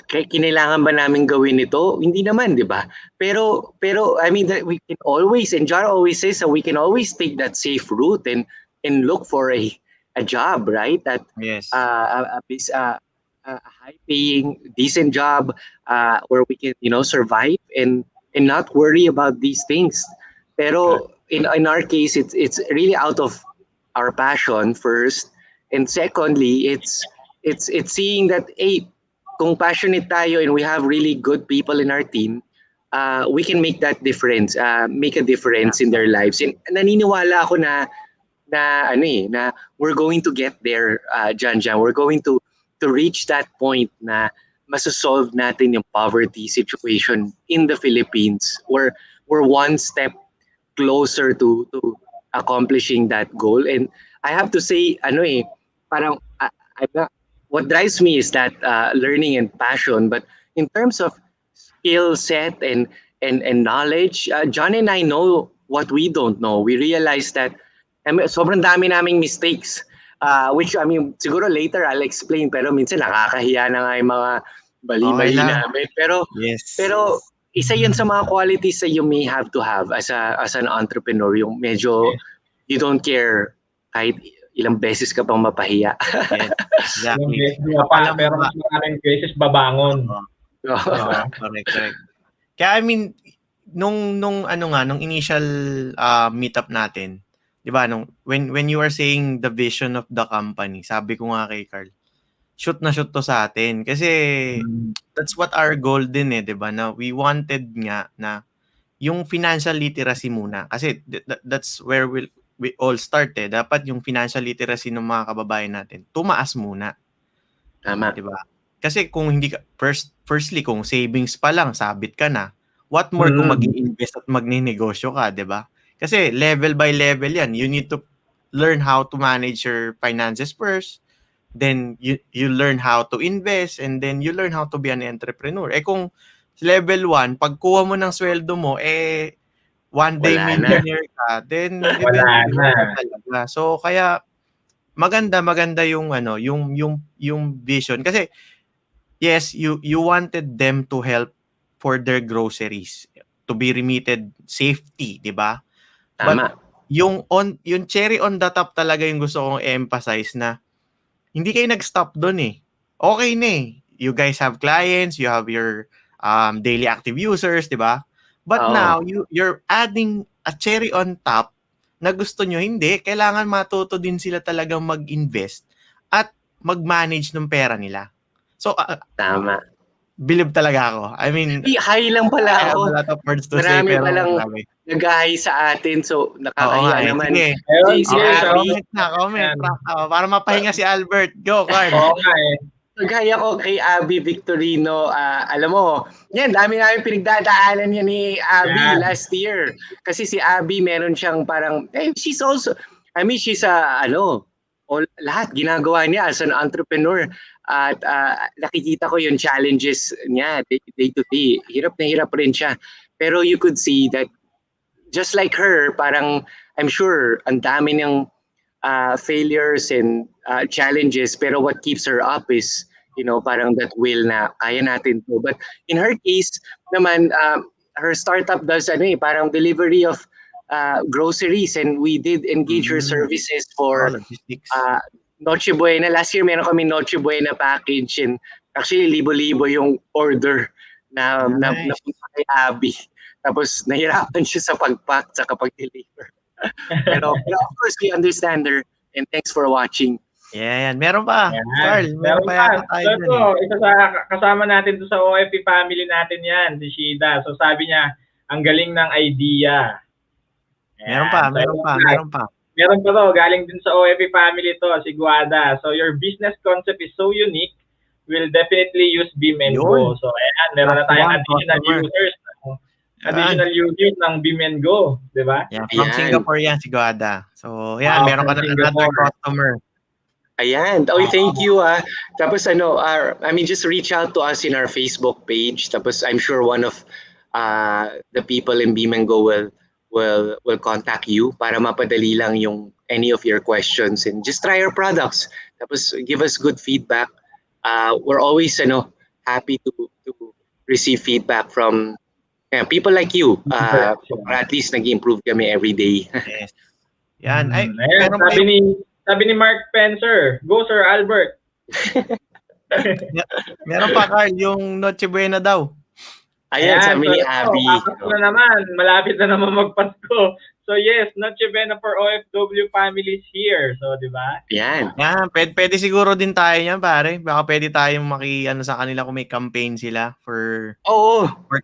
kinailangan ba namin gawin ito? Hindi naman, di ba? Pero I mean, that we can always, and John always says that we can always take that safe route and look for a job, right? That Yes. a high-paying, decent job where we can, survive and not worry about these things. Pero in our case, it's really out of our passion first, and secondly, it's seeing that kung passionate tayo and we have really good people in our team, we can make that difference, make a difference in their lives. And naniniwala ako na we're going to get there, Jan. We're going to reach that point na masosolve natin yung poverty situation in the Philippines. We're one step closer to accomplishing that goal. And I have to say, parang what drives me is that learning and passion. But in terms of skill set and knowledge, John and I know what we don't know. We realize that sobrang dami naming mistakes, which I mean, siguro later I'll explain, pero minsan nakakahiya na nga yung mga bali-mali namin. Pero isa yun sa mga qualities that you may have to have as an entrepreneur, yung medyo you don't care kahit ilang beses ka pang mapahiya. Yes, exactly. Pero mas maraming beses babangon. Correct. Kaya I mean, nung initial meetup natin, 'di ba, when you are saying the vision of the company, sabi ko nga kay Carl, shoot na shoot to sa atin. Kasi that's what our goal din eh, 'di ba? Na we wanted nga na yung financial literacy muna. Kasi that's where we all start eh. Dapat yung financial literacy ng mga kababayan natin tumaas muna. Tama. 'Di ba? Kasi kung hindi ka firstly kung savings pa lang sabit ka na, what more kung mag-iinvest at magninegosyo ka, 'di ba? Kasi level by level 'yan. You need to learn how to manage your finances first. Then you learn how to invest and then you learn how to be an entrepreneur. Eh kung level 1, pagkuha mo ng sweldo mo one day Wala na. millionaire ka, then Wala eventually na. wala talaga. So kaya maganda yung yung vision kasi yes, you wanted them to help for their groceries to be remitted safety, 'di ba? Tama. But yung cherry on the top talaga yung gusto kong emphasize na hindi kayo nag-stop doon eh. Okay na eh. You guys have clients, you have your daily active users, 'di ba? But Oo. now you're adding a cherry on top na gusto nyo, hindi. Kailangan matuto din sila talagang mag-invest at mag-manage ng pera nila. So, Tama. believe talaga ako. I mean, Hi lang pala I have ako. a lot of words to say, Marami pero palang grabe. nag-hi sa atin, so Oo nakakahiya nga eh. naman. Sige. Ayun, Si sige, Abby, Comment na, comment. Yan. Para mapahinga si Albert. Go, Carl. Oo nga eh. nag-hi ako kay Abby Victorino. Alam mo, yan, dami namin pinagdadaanan yan ni Abby Yan. last year. Kasi si Abby, meron siyang parang, she's also, she's lahat ginagawa niya as an entrepreneur. At nakikita ko yung challenges niya day to day. Hirap na hirap rin siya. Pero you could see that just like her, parang I'm sure ang dami niyang failures and challenges, pero what keeps her up is parang that will na kaya natin to. But in her case naman, her startup does parang delivery of groceries, and we did engage her services for logistics. Noche Buena. Last year meron kami Noche Buena package, and actually libo-libo yung order na napunta kay Abby. Tapos nahirapan siya sa pag-pack sa pag-deliver. pero of course we understand her, and thanks for watching. Yeah, yan. Meron pa. Yan. Carl, meron pa yata tayo So, dyan eh. isa sa kasama natin to sa OFE family natin yan, si Shida. So sabi niya, ang galing ng idea. Meron pa. Meron pa to, galing din sa OFE family to, si Guada. So your business concept is so unique, we'll definitely use beam&go. So ayan, meron na tayong additional users. Additional users ng beam&go, di ba? Yeah, from Singapore yan, si Guada. So yan, meron ka na another customer. Ayan. Thank you. Tapos just reach out to us in our Facebook page. Tapos I'm sure one of the people in beam&go will contact you para mapadali lang yung any of your questions, and just try our products. Tapos give us good feedback. We're always happy to receive feedback from people like you. Para at least nag-improve kami every day. Yes. Yan. Sabi ni Mark Spencer, go Sir Albert. Meron pa, Carl, yung Noche Buena daw. Ayan, sabi ni Abby. Malapit na naman magpasko. So yes, Noche Buena for OFW families here. So, di ba? Yan. Yan, pwede siguro din tayo niyan, pare. Baka pwede tayong sa kanila kung may campaign sila for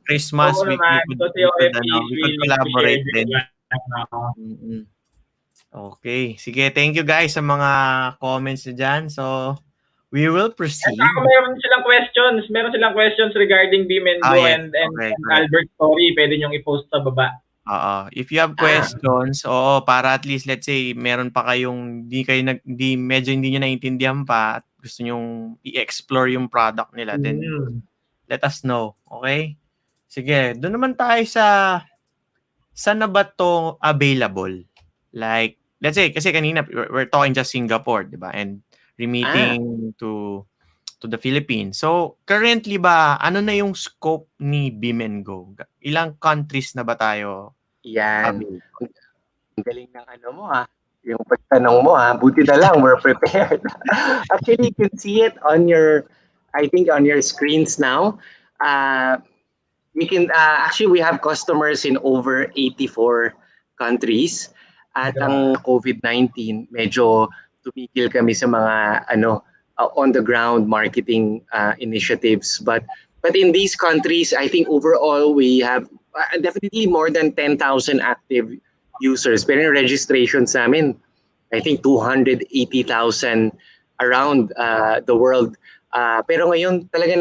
Christmas. We could collaborate din. Okay. Sige, thank you guys sa mga comments nyo dyan. So, we will proceed. Meron silang questions regarding beam&go and Albert story. Pwede nyong i-post sa baba. If you have questions, para at least let's say meron pa kayong medyo hindi nyo naiintindihan pa at gusto nyong i-explore yung product nila, then let us know. Okay? Sige, doon naman tayo saan na ba to available? Like, let's say, kasi kanina we're talking just Singapore, di ba? And remitting to the Philippines. So, currently ba, ano na yung scope ni beam&go? Ilang countries na ba tayo? Yan. Ang galing ng yung pagtanong mo buti na lang we're prepared. Actually, you can see it on your screens now. We can we have customers in over 84 countries. At ang COVID-19, medyo tumigil kami sa mga on the ground marketing initiatives. But in these countries, I think overall we have definitely more than 10,000 active users. Pero yung registrations namin, I think 280,000 around the world. Pero ngayon talaga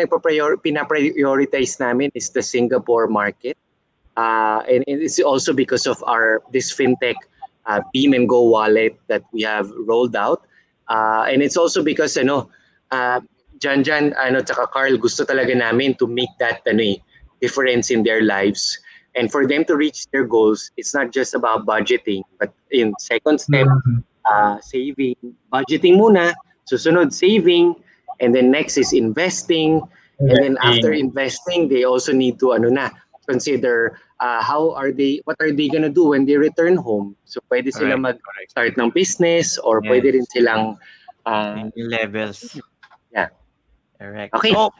pinaprioritize namin is the Singapore market. And it's also because of this fintech beam&go wallet that we have rolled out. And it's also because Jan, tsaka Carl, gusto talaga namin to make that difference in their lives. And for them to reach their goals, it's not just about budgeting, but in second step, saving, budgeting muna, susunod saving, and then next is investing. And then after investing, they also need to consider what are they gonna do when they return home. So pwede sila mag-start ng business or pwede rin silang levels. Yeah. Correct. Okay. So,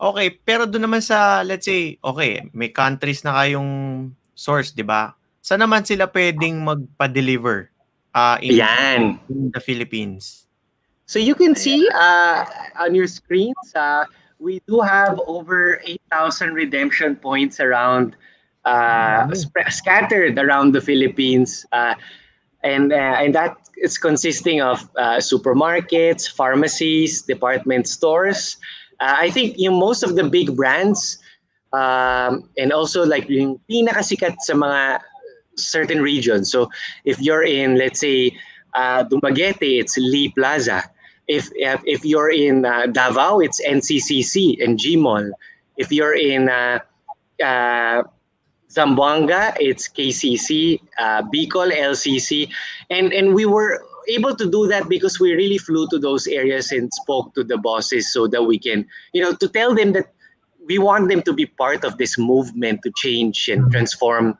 okay, pero doon naman sa, let's say, okay, may countries na kayong source, di ba? Saan naman sila pwedeng magpa-deliver in the Philippines? So you can see on your screens, we do have over 8,000 redemption points around, scattered around the Philippines. And that is consisting of supermarkets, pharmacies, department stores. I think most of the big brands, and also like yung pinakasikat sa mga certain regions. So if you're in, let's say, Dumaguete, it's Lee Plaza. If you're in Davao, it's NCCC and Gmall. If you're in Zamboanga, it's KCC, Bicol, LCC. And we were able to do that because we really flew to those areas and spoke to the bosses so that we can, to tell them that we want them to be part of this movement to change and transform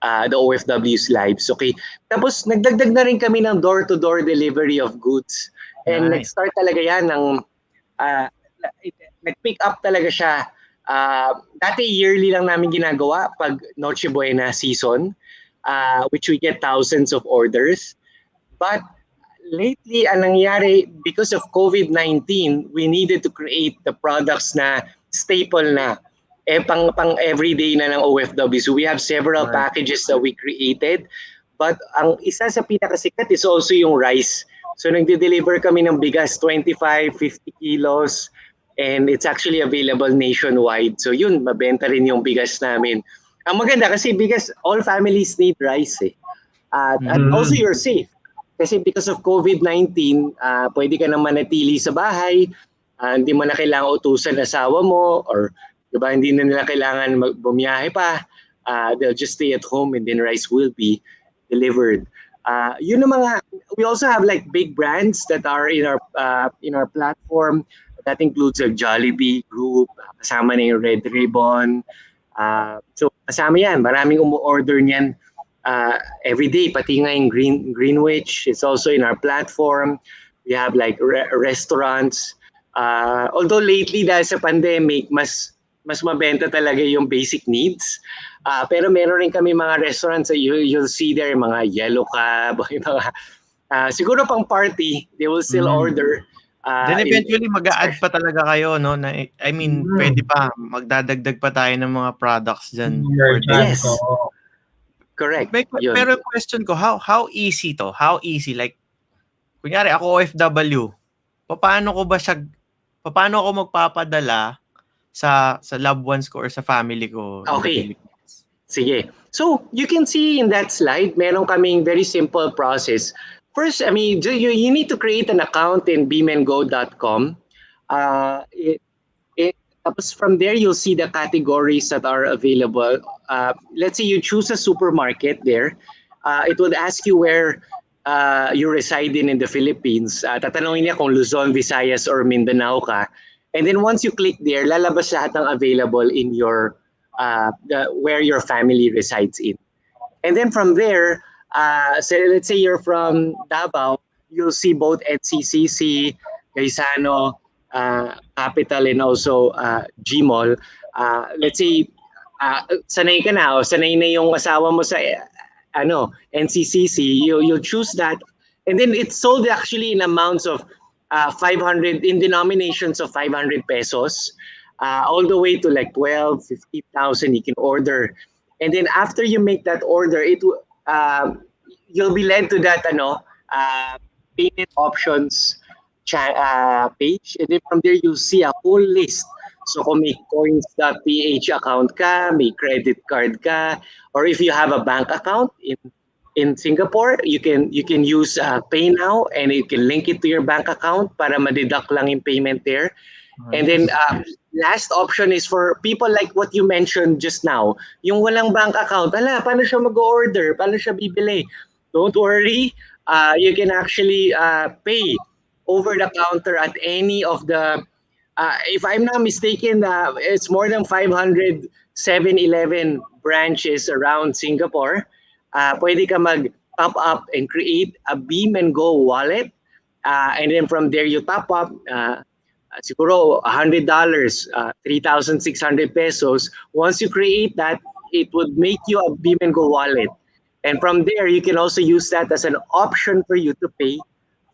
the OFW's lives. Okay. Tapos nagdagdag na rin kami ng door-to-door delivery of goods. And nag-start talaga yan ng nag-pick up talaga siya. Dati yearly lang namin ginagawa pag Noche Buena season, which we get thousands of orders. But lately, ang nangyari, because of COVID-19, we needed to create the products na staple na. Pang everyday na ng OFW. So we have several packages that we created. But ang isa sa pinakasikat is also yung rice. So nagde-deliver kami ng bigas, 25, 50 kilos. And it's actually available nationwide. So yun, mabenta rin yung bigas namin. Ang maganda kasi bigas, all families need rice eh. And also you're safe. Kasi because of COVID-19, pwede ka nang manatili sa bahay. Hindi mo na kailangan utusan asawa mo or diba, hindi na nila kailangan bumiyahe pa. They'll just stay at home and then rice will be delivered. Yun ang mga, we also have like big brands that are in our platform. That includes a Jollibee group, kasama na yung Red Ribbon. So kasama yan, maraming umu-order niyan every day, pati nga yung Greenwich. It's also in our platform. We have like restaurants. Although lately dahil sa pandemic, mas mabenta talaga yung basic needs. Pero meron rin kami mga restaurants that you'll see there, mga yellow cab, mga, siguro pang party, they will still order. Then eventually mag-a-add pa talaga kayo, no? I mean, pwede pa, magdadagdag pa tayo ng mga products dyan. Yes. Correct. Pero question ko, how easy to? How easy? Like, kunyari ako OFW, paano ako magpapadala sa loved ones ko or sa family ko? Okay. Sige. So, you can see in that slide, meron kaming very simple process. First, I mean, you need to create an account in beam&go.com. Tapos from there, you'll see the categories that are available. Let's say you choose a supermarket there. It will ask you where you reside in the Philippines. Tatanungin niya kung Luzon, Visayas, or Mindanao ka. And then once you click there, lalabas lahat ng available in your where your family resides in. And then from there, so let's say you're from Davao, you'll see both NCCC, Gaisano, Capital, and also Gmall. Let's say sanay ka na, o sanay na yung asawa mo sa NCCC, you'll choose that. And then it's sold actually in amounts of 500 in denominations of 500 pesos, all the way to like 12, 15,000 you can order. And then after you make that order, you'll be led to that payment options page. And then from there, you'll see a whole list. So kung may coins.ph account ka, may credit card ka, or if you have a bank account in Singapore, you can use Pay Now, and you can link it to your bank account para ma-deduct lang yung payment there. And then last option is for people like what you mentioned just now, yung walang bank account. Paano siya mag-order? Paano siya bibili? Don't worry, you can actually pay over the counter at any of the, if I'm not mistaken, it's more than 500 7-Eleven branches around Singapore. Pwede ka mag-top up and create a beam-and-go wallet. And then from there, you top up siguro $100, 3,600 pesos. Once you create that, it would make you a beam-and-go wallet. And from there, you can also use that as an option for you to pay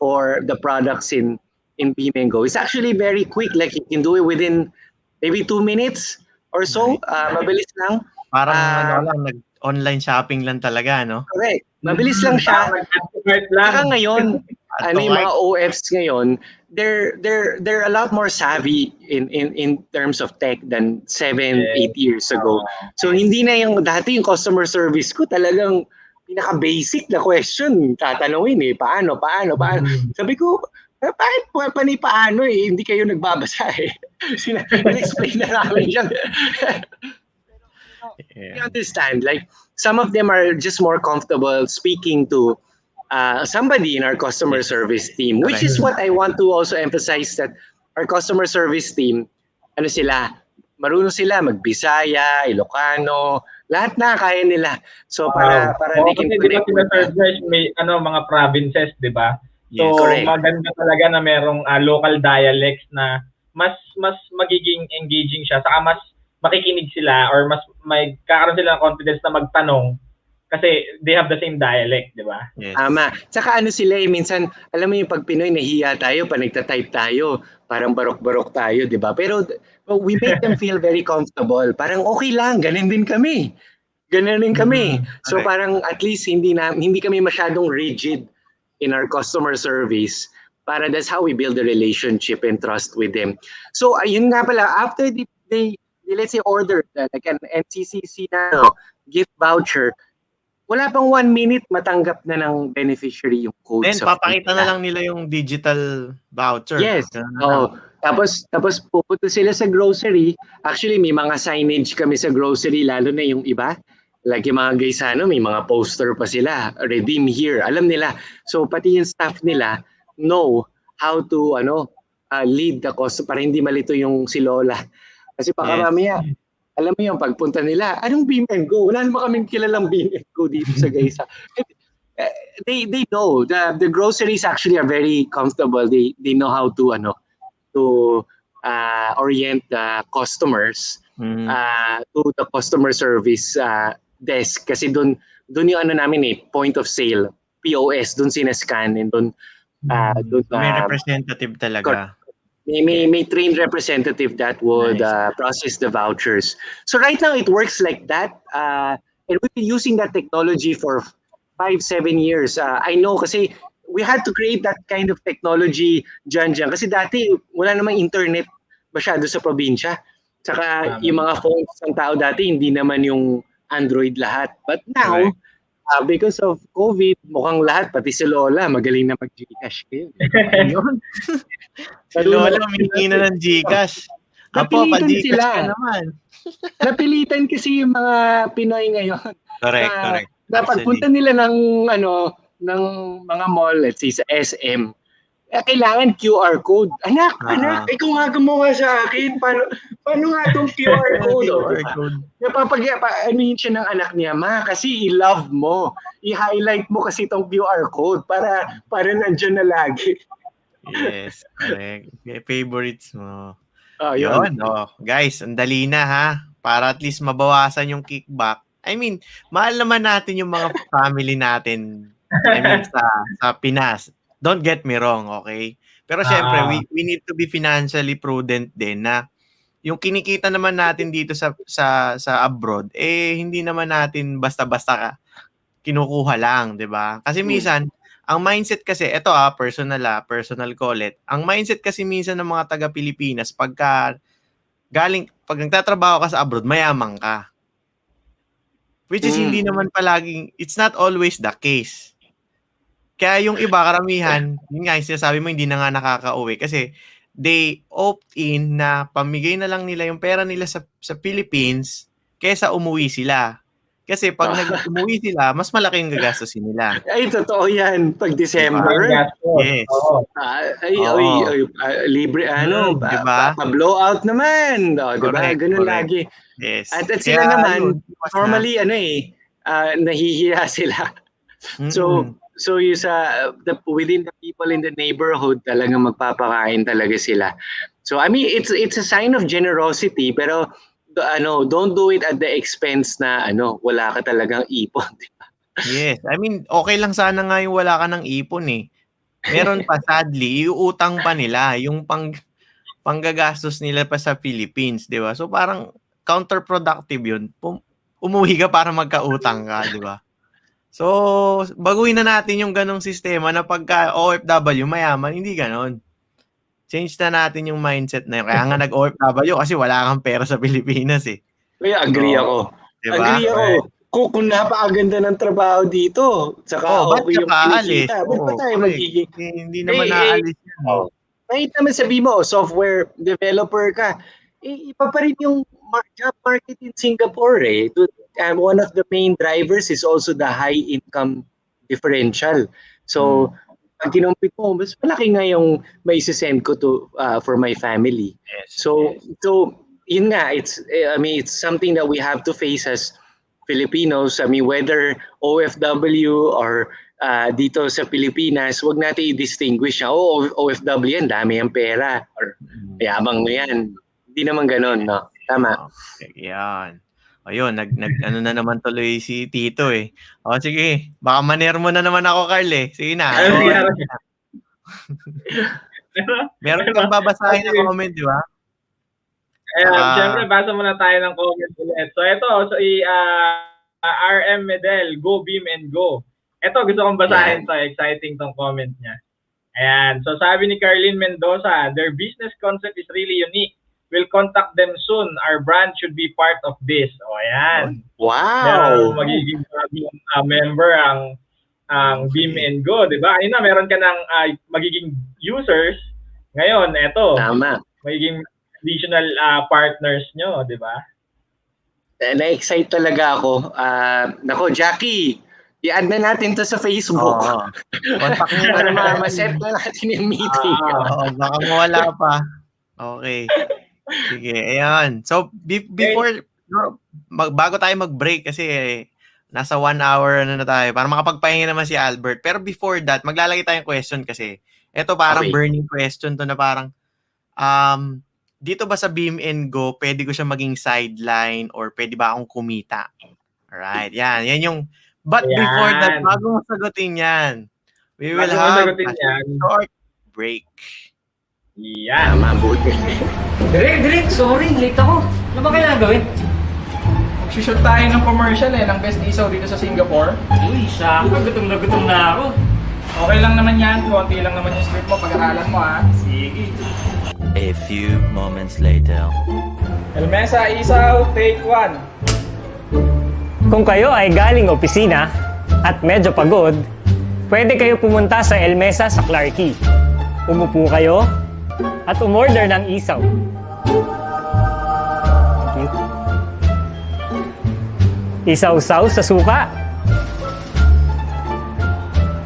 for the products in beam-and-go. It's actually very quick. Like you can do it within maybe 2 minutes or so. Mabilis lang. Parang nag-online shopping lang talaga, no? Correct. Mabilis lang siya. Saka ngayon, yung mga OFs ngayon, they're a lot more savvy in terms of tech than 7-8 years ago. So hindi na yung dati yung customer service ko talagang pinaka-basic na question tatanungin paano. Sabi ko, bakit paano hindi kayo nagbabasa explain na namin yan. You understand, like some of them are just more comfortable speaking to somebody in our customer service team, which is what I want to also emphasize, that our customer service team, marunong sila mag-Bisaya, Ilocano, lahat na kaya nila. So para they can connect with that. May mga provinces, di ba? So maganda talaga na merong local dialects na mas magiging engaging siya, saka mas makikinig sila or mas magkakaroon sila ng confidence na magtanong kasi they have the same dialect, di ba? Yes. Tama. Saka sila minsan, alam mo yung pag Pinoy, nahiya tayo, pa nagtatype tayo, parang barok-barok tayo, di ba? Pero we make them feel very comfortable. Parang okay lang, ganun din kami. So parang at least hindi kami masyadong rigid in our customer service. Para that's how we build a relationship and trust with them. So ayun nga pala, after they let's say order like an NCCC gift voucher, wala pang 1 minute matanggap na ng beneficiary yung code. Then papakita na lang nila yung digital voucher. Yes. Tapos pupunta sila sa grocery. Actually may mga signage kami sa grocery, lalo na yung iba. Like yung mga guys may mga poster pa sila, redeem here. Alam nila. So pati yung staff nila know how to lead the customer para hindi malito yung si Lola. Kasi mamaya, alam mo yung pagpunta nila, anong beam-and-go? Wala naman kaming kilalang beam-and-go dito sa Gaisa. They know. The groceries actually are very comfortable. They know how to orient the customers to the customer service desk. Kasi doon yung namin point of sale, POS, doon sinascan, and doon may representative talaga. May trained representative that would process the vouchers. So right now it works like that, and we've been using that technology for 5-7 years. I know kasi we had to create that kind of technology dyan. Kasi dati wala namang internet masyado sa probinsya. Saka yung mga phones ng tao dati hindi naman yung Android lahat. But now, because of COVID, mukhang lahat, pati si Lola, magaling na mag-Gcash kayo. Si Lola, humingi na ng Gcash. Apo, pa-Gcash ka naman. Napilitan kasi yung mga Pinoy ngayon. Correct. Napagpunta nila ng mga mall, let's say sa SM, kailangan QR code. Anak, ikaw nga gumawa sa akin. Paano nga itong QR code? Napapag-anuhin siya ng anak niya, ma, kasi i-love mo. I-highlight mo kasi itong QR code para nandyan na lagi. Yes, correct. Favorites mo. Yun. Guys, ang dali na ha. Para at least mabawasan yung kickback. I mean, mahal naman natin yung mga family natin. I mean, sa Pinas. Don't get me wrong, okay? Pero syempre, we need to be financially prudent din na yung kinikita naman natin dito sa abroad, hindi naman natin basta-basta kinukuha lang, 'di ba? Kasi minsan, ang mindset kasi, personal ko ulit. Ang mindset kasi minsan ng mga taga Pilipinas pag nagtatrabaho ka sa abroad, mayaman ka. Which is hindi naman palaging, it's not always the case. Kaya yung iba, karamihan, yun nga, yung sinasabi mo, hindi na nga nakaka-uwi. Kasi they opt in na pamigay na lang nila yung pera nila sa Philippines kaysa umuwi sila. Kasi pag umuwi sila, mas malaki yung gagastusin nila. Ay, totoo yan. Pag December. Yes. Libre, diba? Pa-blowout naman. Diba? Ganun lagi. Yes. At sila naman, normally, nahihiya sila. So yung within the people in the neighborhood, talagang magpapakain talaga sila. So I mean, it's a sign of generosity, pero don't do it at the expense na wala ka talagang ipon, diba? Yes. I mean, okay lang sana nga yung wala ka ng ipon eh. Meron pa, sadly, iuutang pa nila yung panggagastos nila pa sa Philippines, di ba? So parang counterproductive yun. Umuwi ka para magkautang ka, di ba? So, baguhin na natin yung ganong sistema na pagka OFW mayaman, hindi ganon. Change na natin yung mindset na yun. Kaya nga nag-OFW kasi wala kang pera sa Pilipinas eh. Kaya agree ako. Diba? Agree ako. Kung napakaganda ng trabaho dito, saka ba't ka paalis? Ba't pa tayo magiging... Hindi naman naalis yan. Kahit naman sabi mo, software developer ka, iba pa rin yung job market in Singapore eh. One of the main drivers is also the high income differential. So, pag kinumpit mo, mas malaki nga yung may send ko to for my family. Yes, so yun nga, it's something that we have to face as Filipinos. I mean, whether OFW or dito sa Pilipinas, wag natin i-distinguish na OFW yan, dami ang pera or yabang mo yan. Hindi naman ganoon, no? Tama. Okay, yan. Ayun, ano na naman tuloy si Tito eh. Sige, baka maner mo na naman ako, Carl eh. Sige na. Meron kang babasahin na comment, di ba? Siyempre, basa muna tayo ng comment ulit. So, ito, RM Medel, go beam and go. Ito, gusto kong basahin to. Exciting tong comment niya. Ayan. So, sabi ni Carlin Mendoza, their business concept is really unique. We'll contact them soon. Our brand should be part of this. Ayan. Wow! Magiging member ang Beam and Go, di ba? Ayun na, meron ka ng magiging users. Ngayon, eto. Tama. Magiging additional partners nyo, di ba? Na-excite talaga ako. Nako, Jackie, i-add na natin to sa Facebook. Contact nyo para ma-set na natin yung meeting. Baka mawala pa. Okay. Sige, ayan. So, bago tayo mag-break kasi nasa 1 hour na tayo para makapagpahinga naman si Albert. Pero before that, maglalagay tayong question kasi ito parang burning question to na parang dito ba sa Beam and Go, pwede ko siya maging sideline or pwede ba akong kumita? Alright, yan. Yan yung, but before that, bago mo sagutin yan, we will have a short break. Yan. Mabuti. Direk, sorry, late ako. Ano ba kailangan gawin? Mag-shoot tayo ng commercial ng best isaw dito sa Singapore. Uy, saka, gutom na ako. Okay lang naman yan, konti lang naman yung script mo, pag-aralan mo ha. Sige. A few moments later. Elmesa, isaw, take 1. Kung kayo ay galing opisina at medyo pagod, pwede kayo pumunta sa Elmesa sa Clarkie. Umupo kayo at umorder ng isaw. Thank you. Isaw-saw sa suka.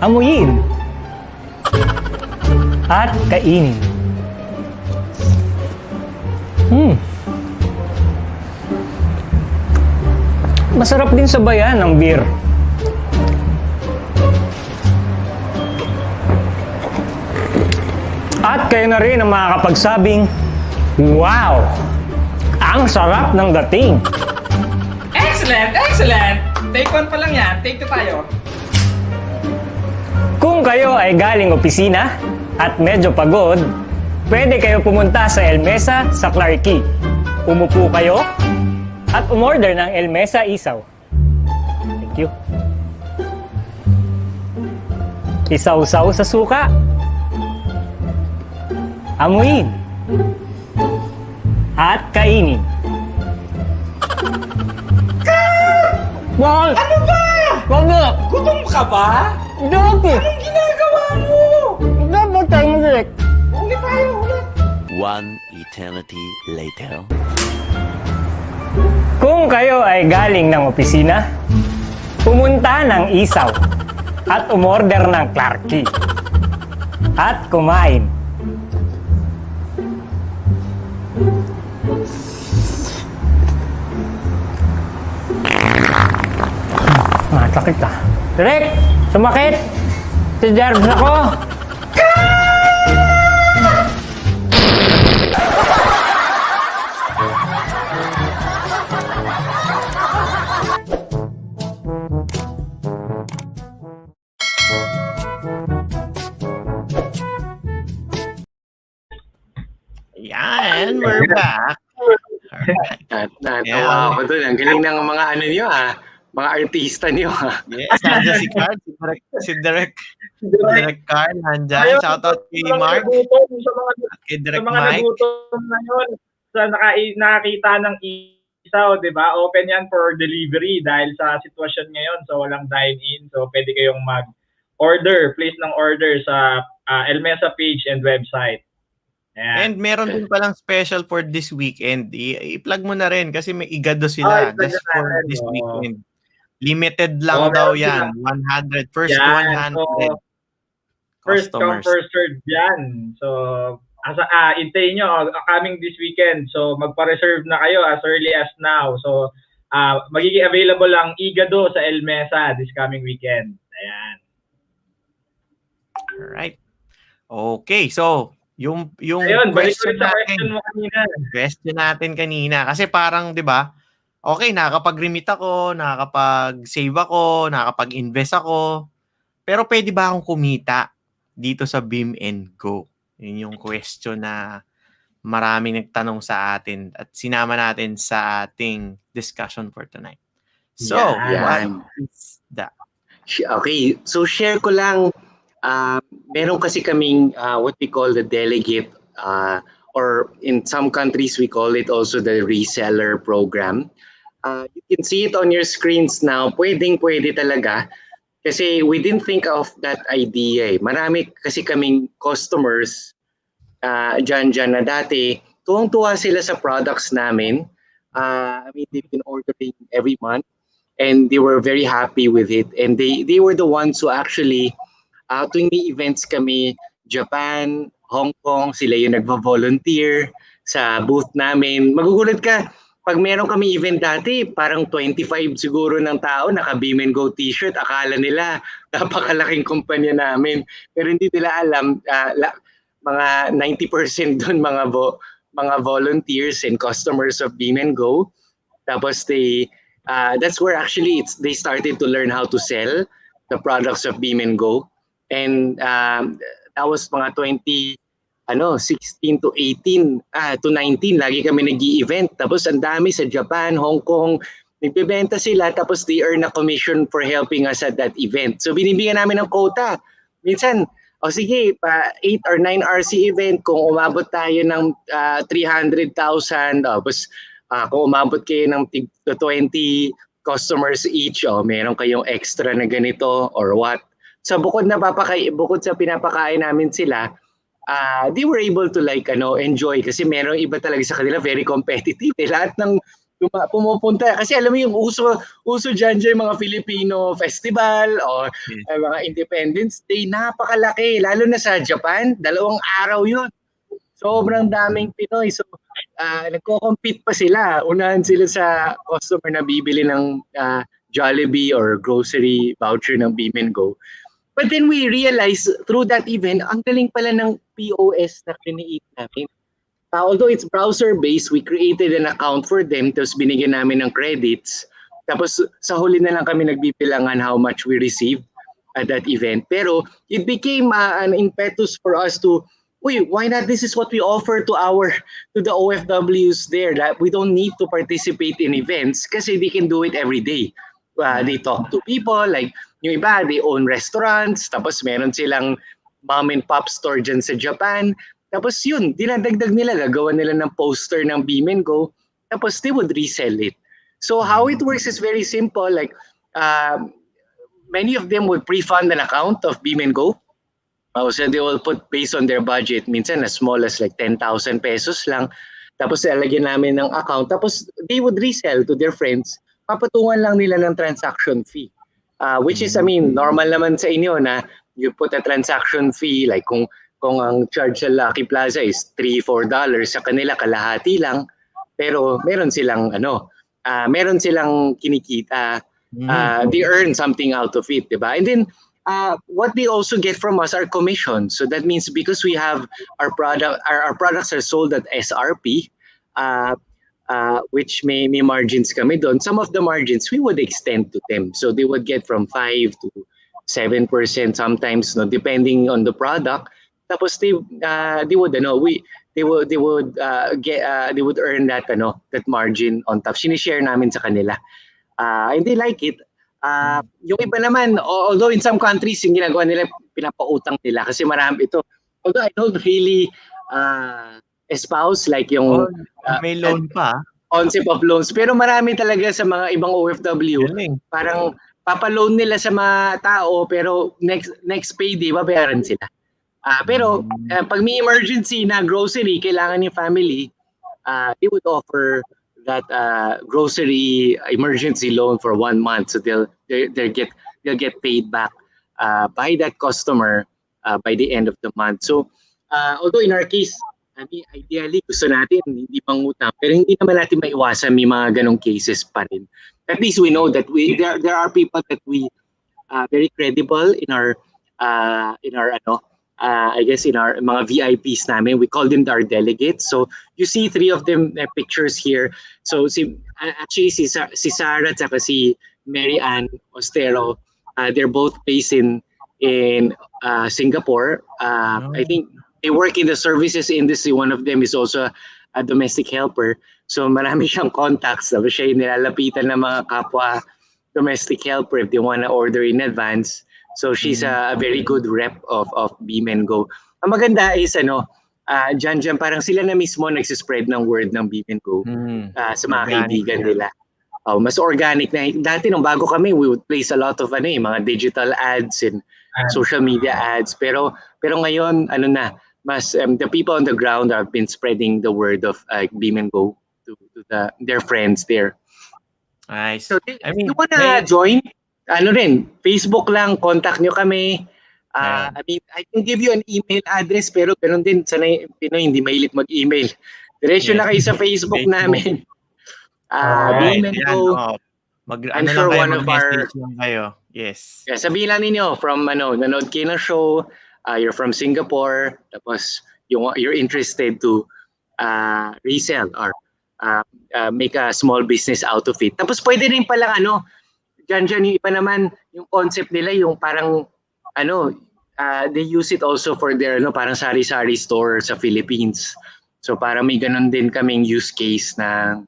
Amuyin. At kainin. Masarap din sabayan ng beer. At kayo na rin ang makakapagsabing, wow! Ang sarap ng dating! Excellent! Take 1 pa lang yan, take 2 tayo. Kung kayo ay galing opisina at medyo pagod, pwede kayo pumunta sa El Mesa sa Clarke. Umupo kayo at umorder ng El Mesa isaw. Thank you. Isaw-saw sa suka. Amuin. At kainin. Bakit? Ano ba? Bakit? Gutom ka ba? Bakit? Anong ginagawa mo? Dapat tayo mag-direct. Ulit tayo, ulit. One eternity later. Kung kayo ay galing ng opisina, pumunta ng isaw at umorder ng Clarke at kumain. Masakit ah. Direk! Sumakit! Si Jarvis ako! Yan, we're back. Natawa ako doon. Ang galing ng mga ano niyo mga artista niyo Yes, nandiyan si Carl, si Direk Carl, nandiyan. Shoutout kay Mark, kay Direk Sa mga Mike. nagutom na yun, sa nakakita ng isaw, di ba? Open yan for delivery dahil sa sitwasyon ngayon. So, walang dine-in. So, pwede kayong mag-order, place ng order sa El Mesa page and website. Ayan. And meron din palang special for this weekend. I-plug mo na rin kasi may igado sila just for this weekend. Limited lang daw yan. 100. First yan, 100 first come, customers. first served yan. So, intayin nyo, coming this weekend. So, magpa-reserve na kayo as early as now. So, magiging available ang igado sa El Mesa this coming weekend. Ayan. Alright. Okay, so, yung Ayun, balik question ulit sa natin. Question natin kanina. Kasi parang, di ba, okay, nakakapag-remit ako, nakakapag-save ako, nakakapag-invest ako. Pero pwede ba akong kumita dito sa beam&go? Yun yung question na maraming nagtanong sa atin at sinama natin sa ating discussion for tonight. So, what is that? Okay, so share ko lang. Meron kasi kaming what we call the delegate or in some countries we call it also the reseller program. You can see it on your screens now. Pwede talaga kasi we didn't think of that idea. Marami kasi kaming customers dyan na dati tuwang-tuwa sila sa products namin. I mean, they've been ordering every month and they were very happy with it, and they were the ones who actually tuwing may events kami, Japan, Hong Kong, sila yung nagvo-volunteer sa booth namin. Magugulat ka, pag meron kami event dati, parang 25 siguro ng tao, naka beam&go t-shirt, akala nila napakalaking kumpanya namin. Pero hindi nila alam, mga 90% doon mga volunteers and customers of beam&go. Tapos that's where actually they started to learn how to sell the products of beam&go. And that was mga 16 to 18 to 19 lagi kami nag-i-event. Tapos ang dami sa Japan, Hong Kong, nagbebenta sila tapos they earn a commission for helping us at that event. So binibigyan namin ng quota. Minsan, sige, 8 or 9 RC event, kung umabot tayo ng 300,000, tapos kung umabot kayo ng 20 customers each, meron kayong extra na ganito or what. So bukod sa pinapakain namin sila, they were able to enjoy kasi meron iba talaga sa kanila, very competitive. Lahat ng pumupunta kasi alam mo yung uso dyan yung mga Filipino festival o mga Independence Day, napakalaki lalo na sa Japan, 2 araw yun. Sobrang daming Pinoy. So nagko-compete pa sila. Unahan sila sa customer na bibili ng Jollibee or grocery voucher ng beam&go. But then we realized through that event, ang galing pala ng POS na create namin. Although it's browser-based, we created an account for them, tapos binigyan namin ng credits. Tapos sa huli na lang kami nagbibilangan how much we received. at that event. Pero it became an impetus for us to, why not? This is what we offer to the OFWs there, that we don't need to participate in events kasi they can do it every day. They talk to people, like yung iba, they own restaurants, tapos meron silang mom and pop store dyan sa Japan. Tapos yun, dinadagdag nila, gagawa nila ng poster ng Beam and Go, tapos they would resell it. So how it works is very simple. Like many of them would pre-fund an account of Beam and Go. So they will put based on their budget, minsan as small as like 10,000 pesos lang. Tapos lalagyan namin ng account. Tapos they would resell to their friends. Papatungan lang nila ng transaction fee. Which is, I mean, normal naman sa inyo na you put a transaction fee, like kung ang charge sa Lucky Plaza is $3-4, sa kanila kalahati lang. Pero meron silang meron silang kinikita. They earn something out of it, diba? And then what they also get from us are commissions. So that means because we have our products are sold at SRP, which may margins kami doon. Some of the margins we would extend to them. So they would get from 5 to 7% sometimes, no, depending on the product. Tapos they would earn that margin on top. Sinishare namin sa kanila. And they like it. Yung iba naman, although in some countries yung ginagawa nila, pinapautang nila kasi marami ito. Although I don't really espouse like yung may loan pa. Concept of loans. Pero marami talaga sa mga ibang OFW. Galing. Parang papaloan nila sa mga tao pero next payday babayaran sila. Pero pag may emergency na grocery, kailangan yung family, they would offer that grocery emergency loan for 1 month. So they'll get paid back by that customer by the end of the month. So although in our case, I mean, ideally gusto natin hindi pangutang, pero hindi naman natin maiwasan may mga ganong cases pa rin. At least we know that there are people that we very credible in our I guess in our mga VIPs namin. We call them our delegates. So you see 3 of them pictures here. So actually si Sarah at saka si Mary Ann Ostero, they're both based in Singapore. I think they work in the services industry. One of them is also a domestic helper. So marami siyang contacts. Tapos siya yung nilalapitan ng mga kapwa domestic helper if they want to order in advance. So she's a very good rep of Beam and Go. Ang maganda is dyan parang sila na mismo nagsispread ng word ng Beam and Go sa mga kaibigan nila. Mas organic na. Dati nung bago kami, we would place a lot of mga digital ads and social media ads. Pero ngayon mas the people on the ground have been spreading the word of Beam and Go to their friends there. Nice. So you wanna join? Facebook lang, contact nyo kami. I mean, I can give you an email address, pero ganun din, sanay Pinoy, hindi mahilig mag-email. Diretso na kayo sa Facebook namin. Beam and Go. I'm sure one of our... Yes. Yeah, sabihin lang ninyo, from nanood kayo ng show, you're from Singapore, tapos you're interested to resell or make a small business out of it. Tapos pwede rin palang dyan yung iba naman, yung concept nila, yung parang, they use it also for their, parang sari-sari store sa Philippines. So parang may ganun din kaming use case na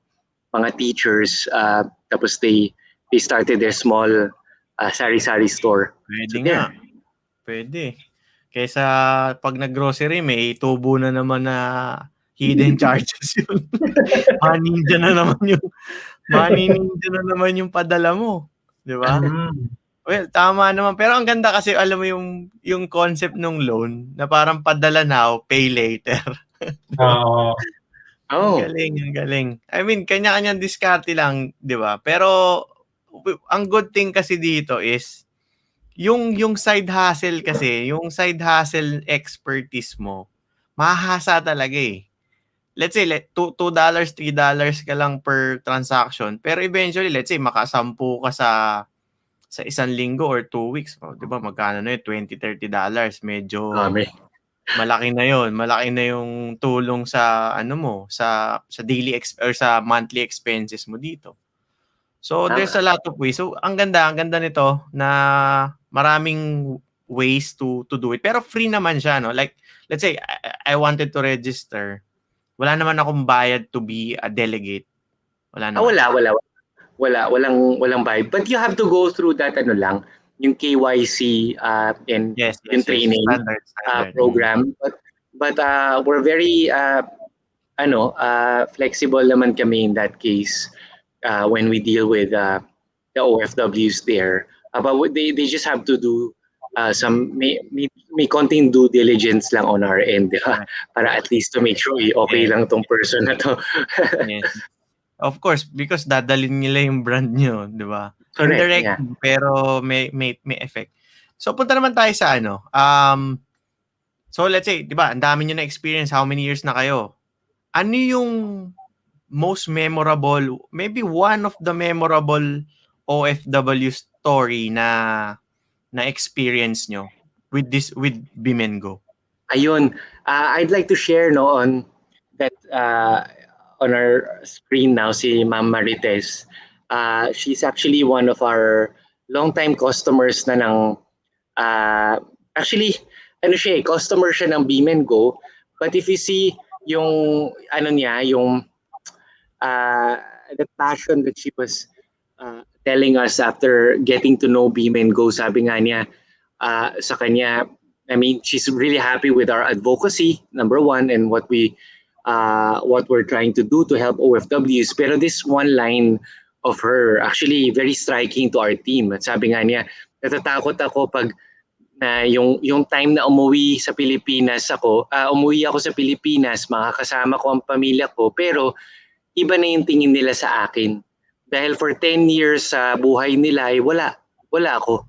mga teachers, tapos they started their small sari-sari store. Pwede nga. Pwede. Kaysa pag nag-grocery, may tubo na naman na hidden charges yun. Maninja na naman yung padala mo. Di ba? Well, tama naman. Pero ang ganda kasi, alam mo yung concept ng loan na parang padala now, pay later. Ang galing. I mean, kanya-kanyang diskarte lang, di ba? Pero, ang good thing kasi dito is, yung side hustle kasi, yung side hustle expertise mo, mahasa talaga eh. Let's say, $2, $3 ka lang per transaction. Pero eventually, let's say, makasampu ka sa isang linggo or 2 weeks. Oh, di ba, magkano na yun? $20, $30. Medyo malaki na yun. Malaki na yung tulong sa, sa daily or sa monthly expenses mo dito. So there's a lot of ways. So ang ganda nito na maraming ways to do it. Pero free naman siya, no? Like let's say I wanted to register. Wala naman akong bayad to be a delegate. Wala naman. Walang bayad. But you have to go through that yung KYC and Yes. training Standard. program. But we're very flexible naman kami in that case when we deal with the OFWs there. But they just have to do some may konting due diligence lang on our end, di ba? Para at least to make sure okay lang tong person na to. Yes. Of course, because dadalhin nila yung brand nyo, di ba? Correct, Indirect, yeah. pero may effect. So punta naman tayo sa so let's say, di ba, ang dami nyo na experience, how many years na kayo? Ano yung most memorable, maybe one of the memorable OFW story na experience nyo with beam&go? Ayun, I'd like to share on that on our screen now si Ma'am Marites. She's actually one of our long-time customers na ng actually customer siya ng beam&go. But if you see yung yung the passion that she was telling us after getting to know beam&go, sabi nga niya sa kanya, I mean, she's really happy with our advocacy, number one, and what we're trying to do to help OFWs. Pero this one line of her actually very striking to our team. At sabi nga niya, natatakot ako pag na yung time na umuwi ako sa Pilipinas, makakasama ko ang pamilya ko, pero iba na yung tingin nila sa akin. Dahil for 10 years sa buhay nila ay wala ako.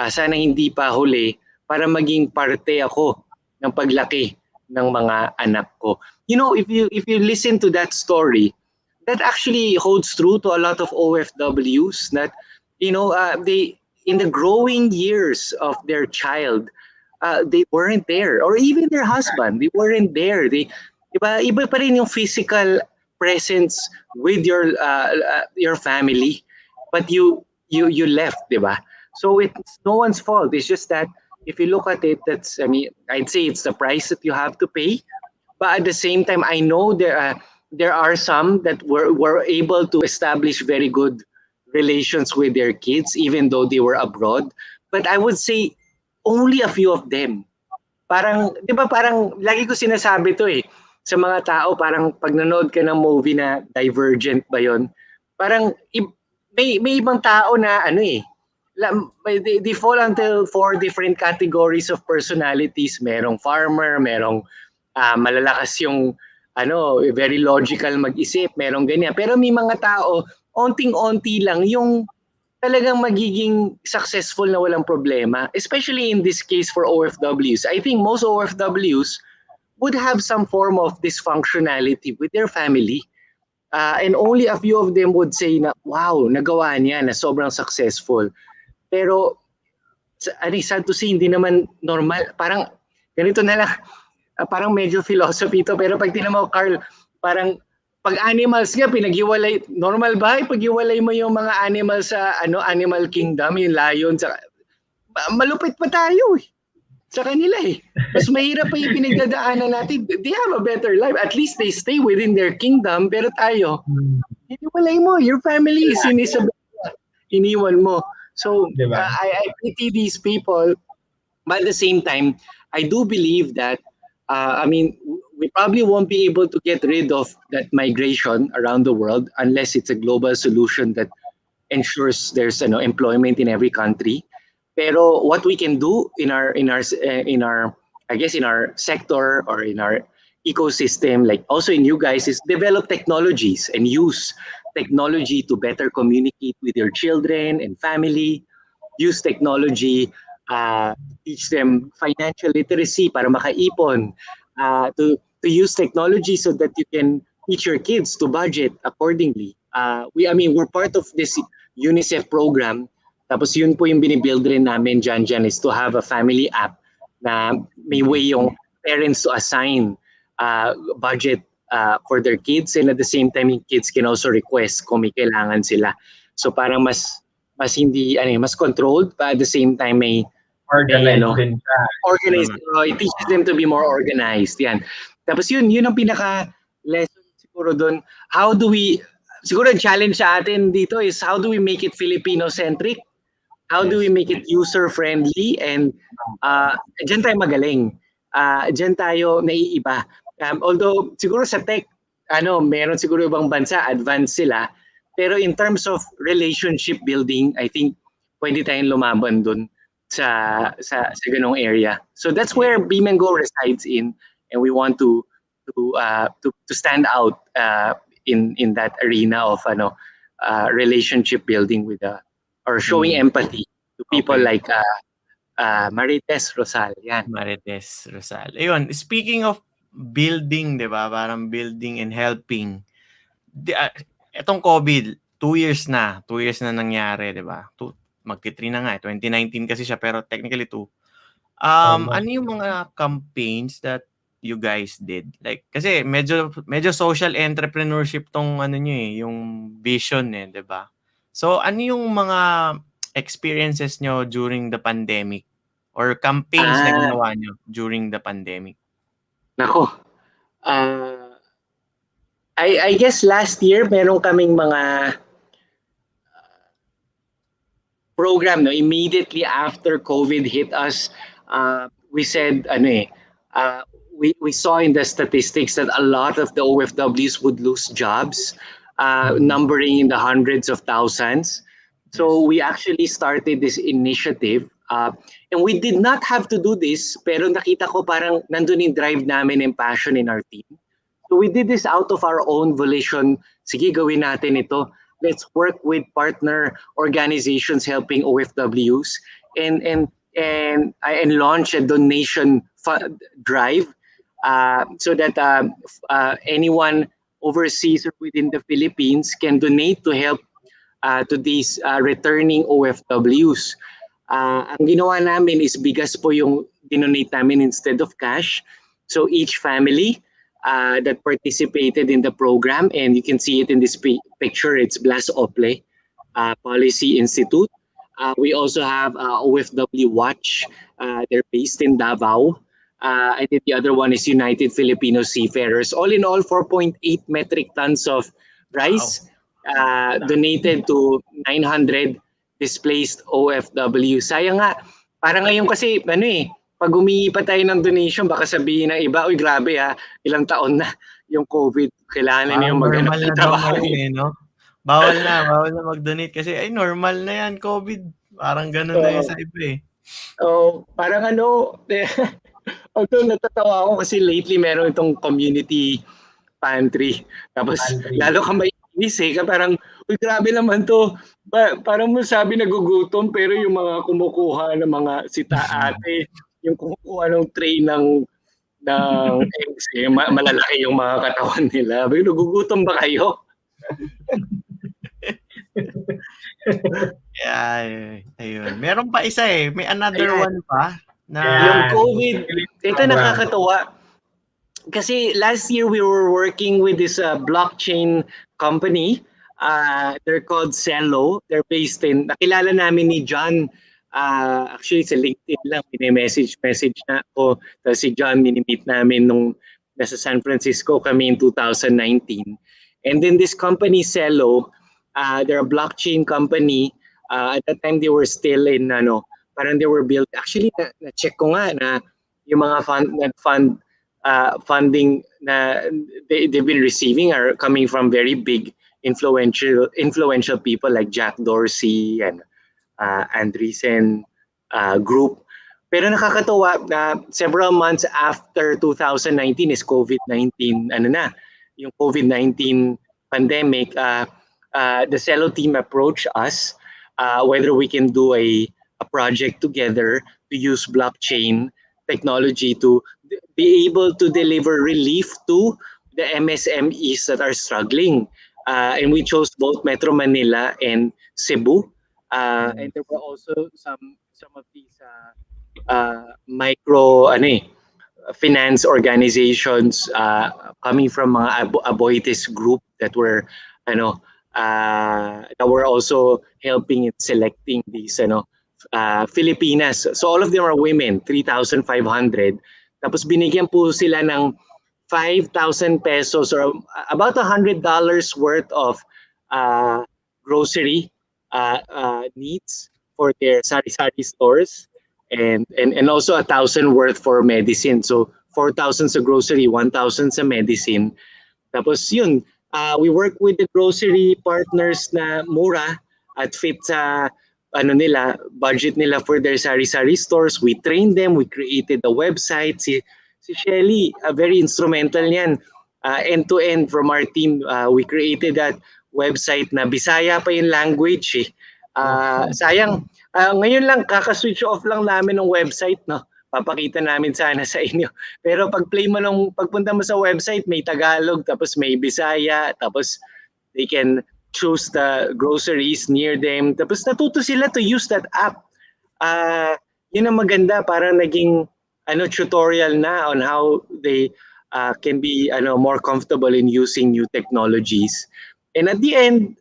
Sana hindi pa huli para maging parte ako ng paglaki ng mga anak ko. You know, if you listen to that story, that actually holds true to a lot of OFWs that, they, in the growing years of their child, they weren't there. Or even their husband, they weren't there. Iba pa rin yung physical presence with your family, but you left, di ba? So it's no one's fault. It's just that if you look at it, I'd say it's the price that you have to pay. But at the same time, I know there are some that were able to establish very good relations with their kids, even though they were abroad. But I would say only a few of them. Parang, di ba parang, lagi ko sinasabi to sa mga tao, parang pag nanood ka ng movie na Divergent ba yun? Parang may ibang tao na they fall into 4 different categories of personalities. Merong farmer, merong malalakas yung very logical mag-isip, merong ganyan. Pero may mga tao, onting-onti lang yung talagang magiging successful na walang problema. Especially in this case for OFWs. I think most OFWs would have some form of dysfunctionality with their family. And only a few of them would say na, wow, nagawa niya, na sobrang successful. Pero, sad to say, hindi naman normal. Parang, ganito na lang, parang medyo philosophy to. Pero pag tinamo, Carl, parang, pag animals nga, pinaghiwalay, normal ba? Paghiwalay mo yung mga animals sa animal kingdom, yung lion, malupit pa tayo sa kanila Mas mahirap pa yung pinagdadaanan natin. They have a better life. At least they stay within their kingdom. Pero tayo, hiniwalay mo. Your family is iniwan mo. So, Diba? I pity these people. But at the same time, I do believe that, we probably won't be able to get rid of that migration around the world unless it's a global solution that ensures there's employment in every country. Pero what we can do in our sector or in our ecosystem, like also in you guys, is develop technologies and use technology to better communicate with your children and family. Use technology, teach them financial literacy para makaipon. To use technology so that you can teach your kids to budget accordingly. We're part of this UNICEF program. Tapos yun po yung binibuild rin namin dyan is to have a family app na may way yung parents to assign budget for their kids, and at the same time yung kids can also request kung may kailangan sila. So parang mas hindi mas controlled, but at the same time may Organized ano, din siya. organized. It teaches them to be more organized. Yan. Tapos yun ang pinaka lesson siguro doon. How do we siguro ang challenge sa atin dito is how do we make it Filipino centric? How do we make it user friendly, and diyan tayo magaling. Diyan tayo naiiba. Although siguro sa tech meron siguro ibang bansa advanced sila, pero in terms of relationship building, I think pwede tayong lumaban doon sa ganong area. So that's where Beam and Go resides in, and we want to stand out in that arena of relationship building with or showing empathy to people like Marites Rosal. Yan. Marites Rosal. Ayun, speaking of building, 'di ba? Parang building and helping. Etong COVID, 2 years na nangyari, 'di ba? Magti-3 na nga, 2019 kasi siya, pero technically 2. Ano yung mga campaigns that you guys did? Like kasi medyo social entrepreneurship tong niyo yung vision 'di ba? So ano yung mga experiences nyo during the pandemic or campaigns na ginawa nyo during the pandemic? Nako. I guess last year meron kaming mga program immediately after COVID hit us. We said we saw in the statistics that a lot of the OFWs would lose jobs, numbering in the hundreds of thousands. So we actually started this initiative, and we did not have to do this, pero nakita ko parang nandun yung drive namin and passion in our team. So we did this out of our own volition. Sige, gawin natin ito. Let's work with partner organizations helping OFWs and launch a donation drive so that anyone overseas or within the Philippines can donate to help to these returning OFWs. Ang ginawa namin is bigas po yung dinonate namin instead of cash. So each family that participated in the program, and you can see it in this picture, it's Blas Ople Policy Institute. We also have OFW Watch. They're based in Davao. I think the other one is United Filipino Seafarers. All in all, 4.8 metric tons of rice donated to 900 displaced OFW. Sayang nga, parang ngayon kasi pag humingi pa tayo ng donation, baka sabihin ng iba, uy grabe ilang taon na yung COVID, kailangan na yung maghanap ng trabaho. Bawal na mag-donate kasi ay normal na yan, COVID. Parang ganun na yun sa iba parang although natatawa ako kasi lately meron itong community pantry. Tapos lalo ka may inis parang, uy grabe naman to. Parang masabi nagugutom, pero yung mga kumukuha ng mga sita-ate, yung kumukuha ng tray ng eggs, malalaki yung mga katawan nila. Nagugutom ba kayo? Ayun. Meron pa isa may another one pa na yung COVID. Ito nakakatawa. Kasi last year we were working with this blockchain company. They're called Sayo. They're based in, nakilala namin ni John. Actually sa LinkedIn lang, message na ako. Tapos si John minimit namin nung nasa San Francisco kami in 2019. And then this company Sayo, they're a blockchain company. At that time they were still in parang they were built. Actually na-check ko nga na yung mga funding na they've been receiving are coming from very big influential people like Jack Dorsey and Andreessen group. Pero nakakatawa na several months after 2019 is COVID-19, yung COVID-19 pandemic, the Sayo team approached us whether we can do a project together to use blockchain technology to be able to deliver relief to the MSMEs that are struggling. And we chose both Metro Manila and Cebu. And there were also some of these micro finance organizations coming from mga Aboitiz group that were that were also helping in selecting these Filipinas. So all of them are women, 3,500. Tapos binigyan po sila ng 5,000 pesos or about $100 worth of grocery needs for their sari-sari stores, and also 1,000 worth for medicine. So 4,000 sa grocery, 1,000 sa medicine. Tapos yun, we work with the grocery partners na mura at fit sa budget nila for their sari-sari stores. We trained them, we created a website. Si Shelly, very instrumental yan. End-to-end from our team, we created that website na Bisaya pa yung language eh. Sayang, ngayon lang, kaka-switch off lang namin ng website, no? Papakita namin sana sa inyo. Pero pagpunta mo sa website, may Tagalog, tapos may Bisaya, tapos they can choose the groceries near them. Tapos natuto sila to use that app. Yun ang maganda, parang naging tutorial na on how they can be more comfortable in using new technologies. And at the end,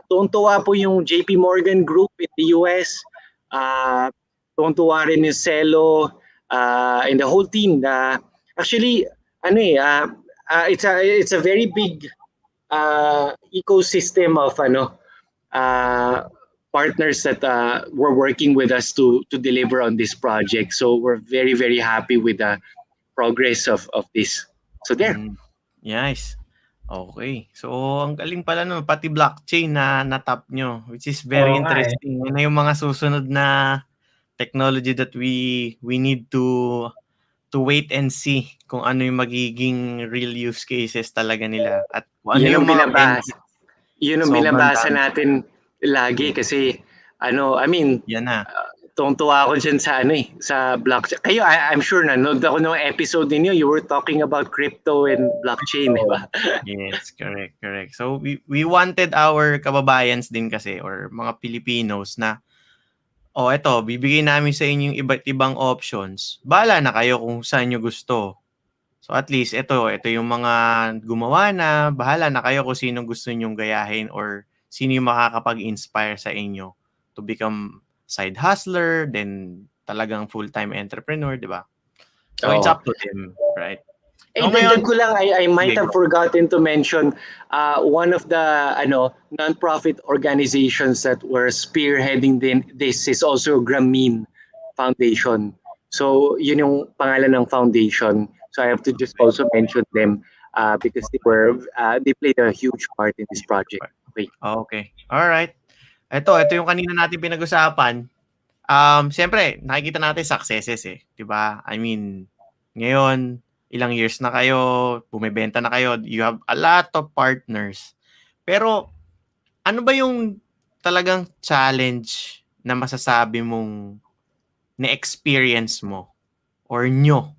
tuwang-tuwa po yung JP Morgan Group in the US. Tuwang-tuwa rin yung Celo, and the whole team. Actually, it's a very big ecosystem of partners that were working with us to deliver on this project. So we're very, very happy with the progress of this. So there. Nice. Okay. So ang galing pala no, pati blockchain na natap nyo, which is very interesting. Yan na yung mga susunod na technology that we need to wait and see kung ano yung magiging real use cases talaga nila at kung ano yung mga binabasa. Yun ang binabasa natin lagi kasi yan na. tuwang-tuwa ako dyan sa blockchain. Kayo, I'm sure nanood ako ng episode ninyo, you were talking about crypto and blockchain, di ba? Yes, correct. So we wanted our kababayans din kasi or mga Filipinos na eto, bibigay namin sa inyo yung iba't ibang options. Bahala na kayo kung saan nyo gusto. So at least ito yung mga gumawa na, bahala na kayo kung sino gusto nyong gayahin or sino yung makakapag-inspire sa inyo to become side hustler, then talagang full-time entrepreneur, di ba? So it's up to them, right? Dagdag ko lang, I might have forgotten to mention one of the non-profit organizations that were spearheading this is also Grameen Foundation. So yun yung pangalan ng foundation. So I have to just also mention them because they played a huge part in this project. Okay. All right. Ito yung kanina natin pinag-usapan. Siyempre, nakikita natin successes eh, 'di ba? I mean, ngayon ilang years na kayo, bumibenta na kayo, you have a lot of partners. Pero ano ba yung talagang challenge na masasabi mong na-experience mo or nyo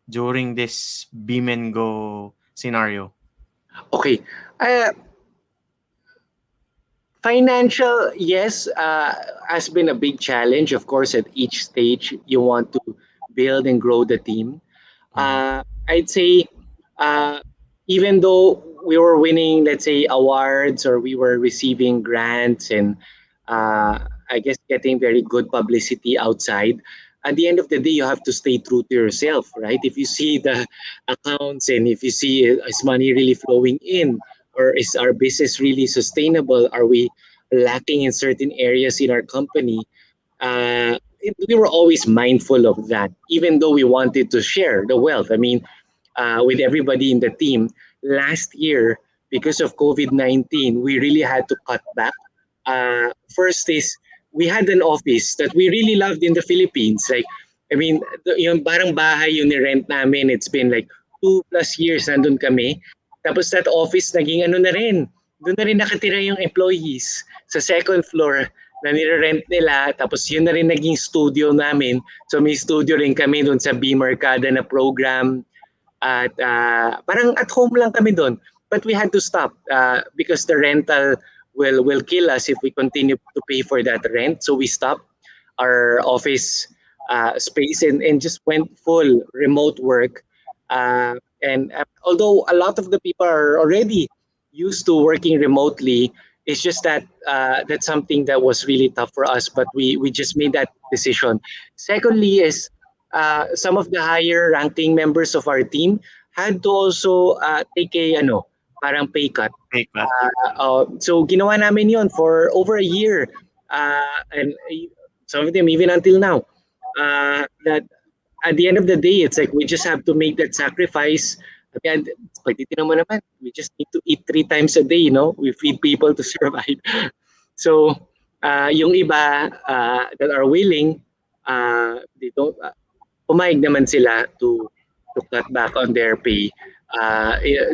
during this beam-and-go scenario? Okay. Financial, yes, has been a big challenge. Of course, at each stage, you want to build and grow the team. I'd say even though we were winning, let's say, awards or we were receiving grants and I guess getting very good publicity outside, at the end of the day, you have to stay true to yourself, right? If you see the accounts and if you see is money really flowing in, or is our business really sustainable? Are we lacking in certain areas in our company? We were always mindful of that, even though we wanted to share the wealth. I mean, with everybody in the team. Last year, because of COVID-19, we really had to cut back. First is, we had an office that we really loved in the Philippines. Like, I mean, yung parang bahay yung ni-rent namin, it's been like 2+ years nandun kami. Tapos that office naging na rin. Doon na rin nakatira yung employees sa second floor na nire-rent nila. Tapos yun na rin naging studio namin. So may studio rin kami doon sa Bimarkada na program. At parang at home lang kami doon. But we had to stop because the rental will kill us if we continue to pay for that rent. So we stopped our office space and just went full remote work. And although a lot of the people are already used to working remotely, It's just that that's something that was really tough for us, but we just made that decision. Secondly is some of the higher ranking members of our team had to also take a parang pay cut. Take that. So ginawa namin yon for over a year. And some of them even until now. That at the end of the day, it's like we just have to make that sacrifice. Again, pag titignan mo naman, we just need to eat 3 times a day, you know? We feed people to survive. So, yung iba that are willing, they don't, pumayag naman sila to cut back on their pay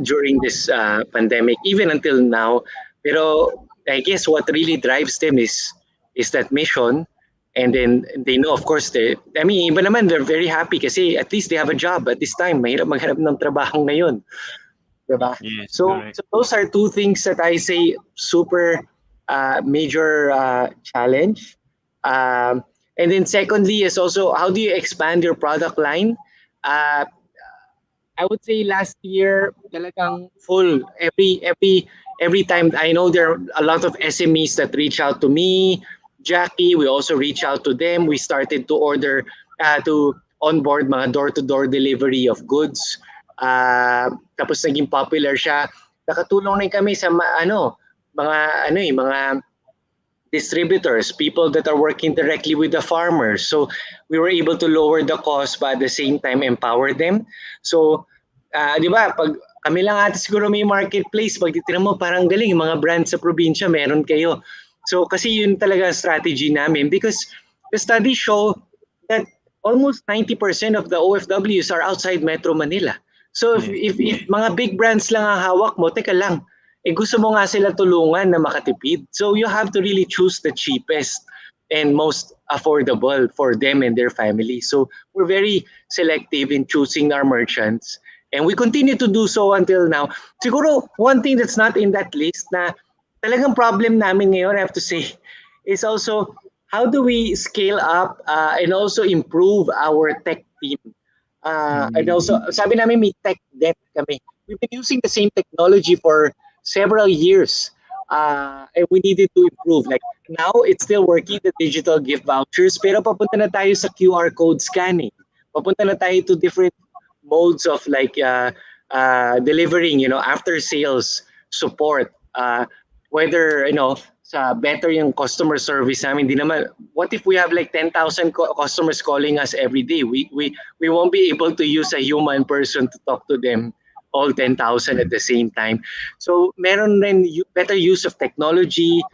during this pandemic, even until now. Pero I guess what really drives them is that mission. And then they know, of course, iba naman, they're very happy kasi at least they have a job at this time. Mahirap maghanap ng trabaho ngayon. Diba? Yes, So correct. those are two things that I say super major challenge. And then secondly is also, how do you expand your product line? I would say last year talagang full every time. I know there are a lot of SMEs that reach out to me, Jackie. We also reach out to them. We started to order to onboard mga door-to-door delivery of goods. Tapos naging popular siya. Nakatulong rin kami sa mga distributors, people that are working directly with the farmers. So we were able to lower the cost but at the same time empower them. So, di ba, pag kami lang ata siguro may marketplace, pag titira mo parang galing, yung mga brands sa probinsya meron kayo. So kasi yun talaga strategy namin because the studies show that almost 90% of the OFWs are outside Metro Manila. So if mga big brands lang ang hawak mo, teka lang, gusto mo nga sila tulungan na makatipid. So you have to really choose the cheapest and most affordable for them and their family. So we're very selective in choosing our merchants. And we continue to do so until now. Siguro, one thing that's not in that list na talagang problem namin ngayon, I have to say, is also how do we scale up and also improve our tech team. And also, sabi namin may tech debt kami. We've been using the same technology for several years. And we needed to improve. Like now, it's still working, the digital gift vouchers, pero papunta na tayo sa QR code scanning. Papunta na tayo to different modes of like delivering, after sales support. Whether, sa better yung customer service namin, what if we have like 10,000 customers calling us every day? We won't be able to use a human person to talk to them all 10,000 at the same time. So meron rin better use of technology,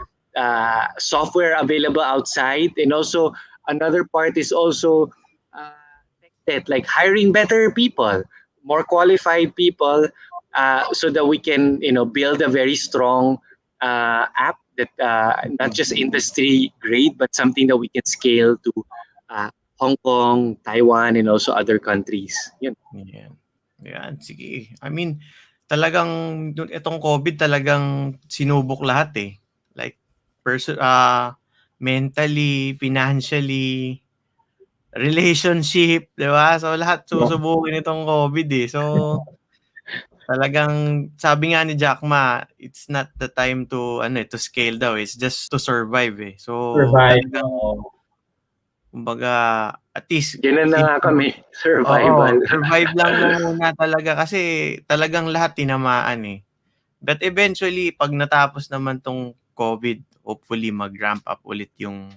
software available outside, and also another part is also that like hiring better people, more qualified people, so that we can build a very strong app that not just industry grade but something that we can scale to Hong Kong, Taiwan, and also other countries. Yun. Yeah. Yan, sige. I mean, talagang itong COVID talagang sinubok lahat eh. Like mentally, financially, relationship, 'di ba? So lahat susubukin itong COVID eh. So talagang sabi nga ni Jack Ma, it's not the time to to scale daw, it's just to survive eh. So talagang kumbaga at least ganun na nga kami, survival. Survive lang muna talaga kasi talagang lahat tinamaan eh. But eventually pag natapos naman tong COVID, hopefully mag-ramp up ulit yung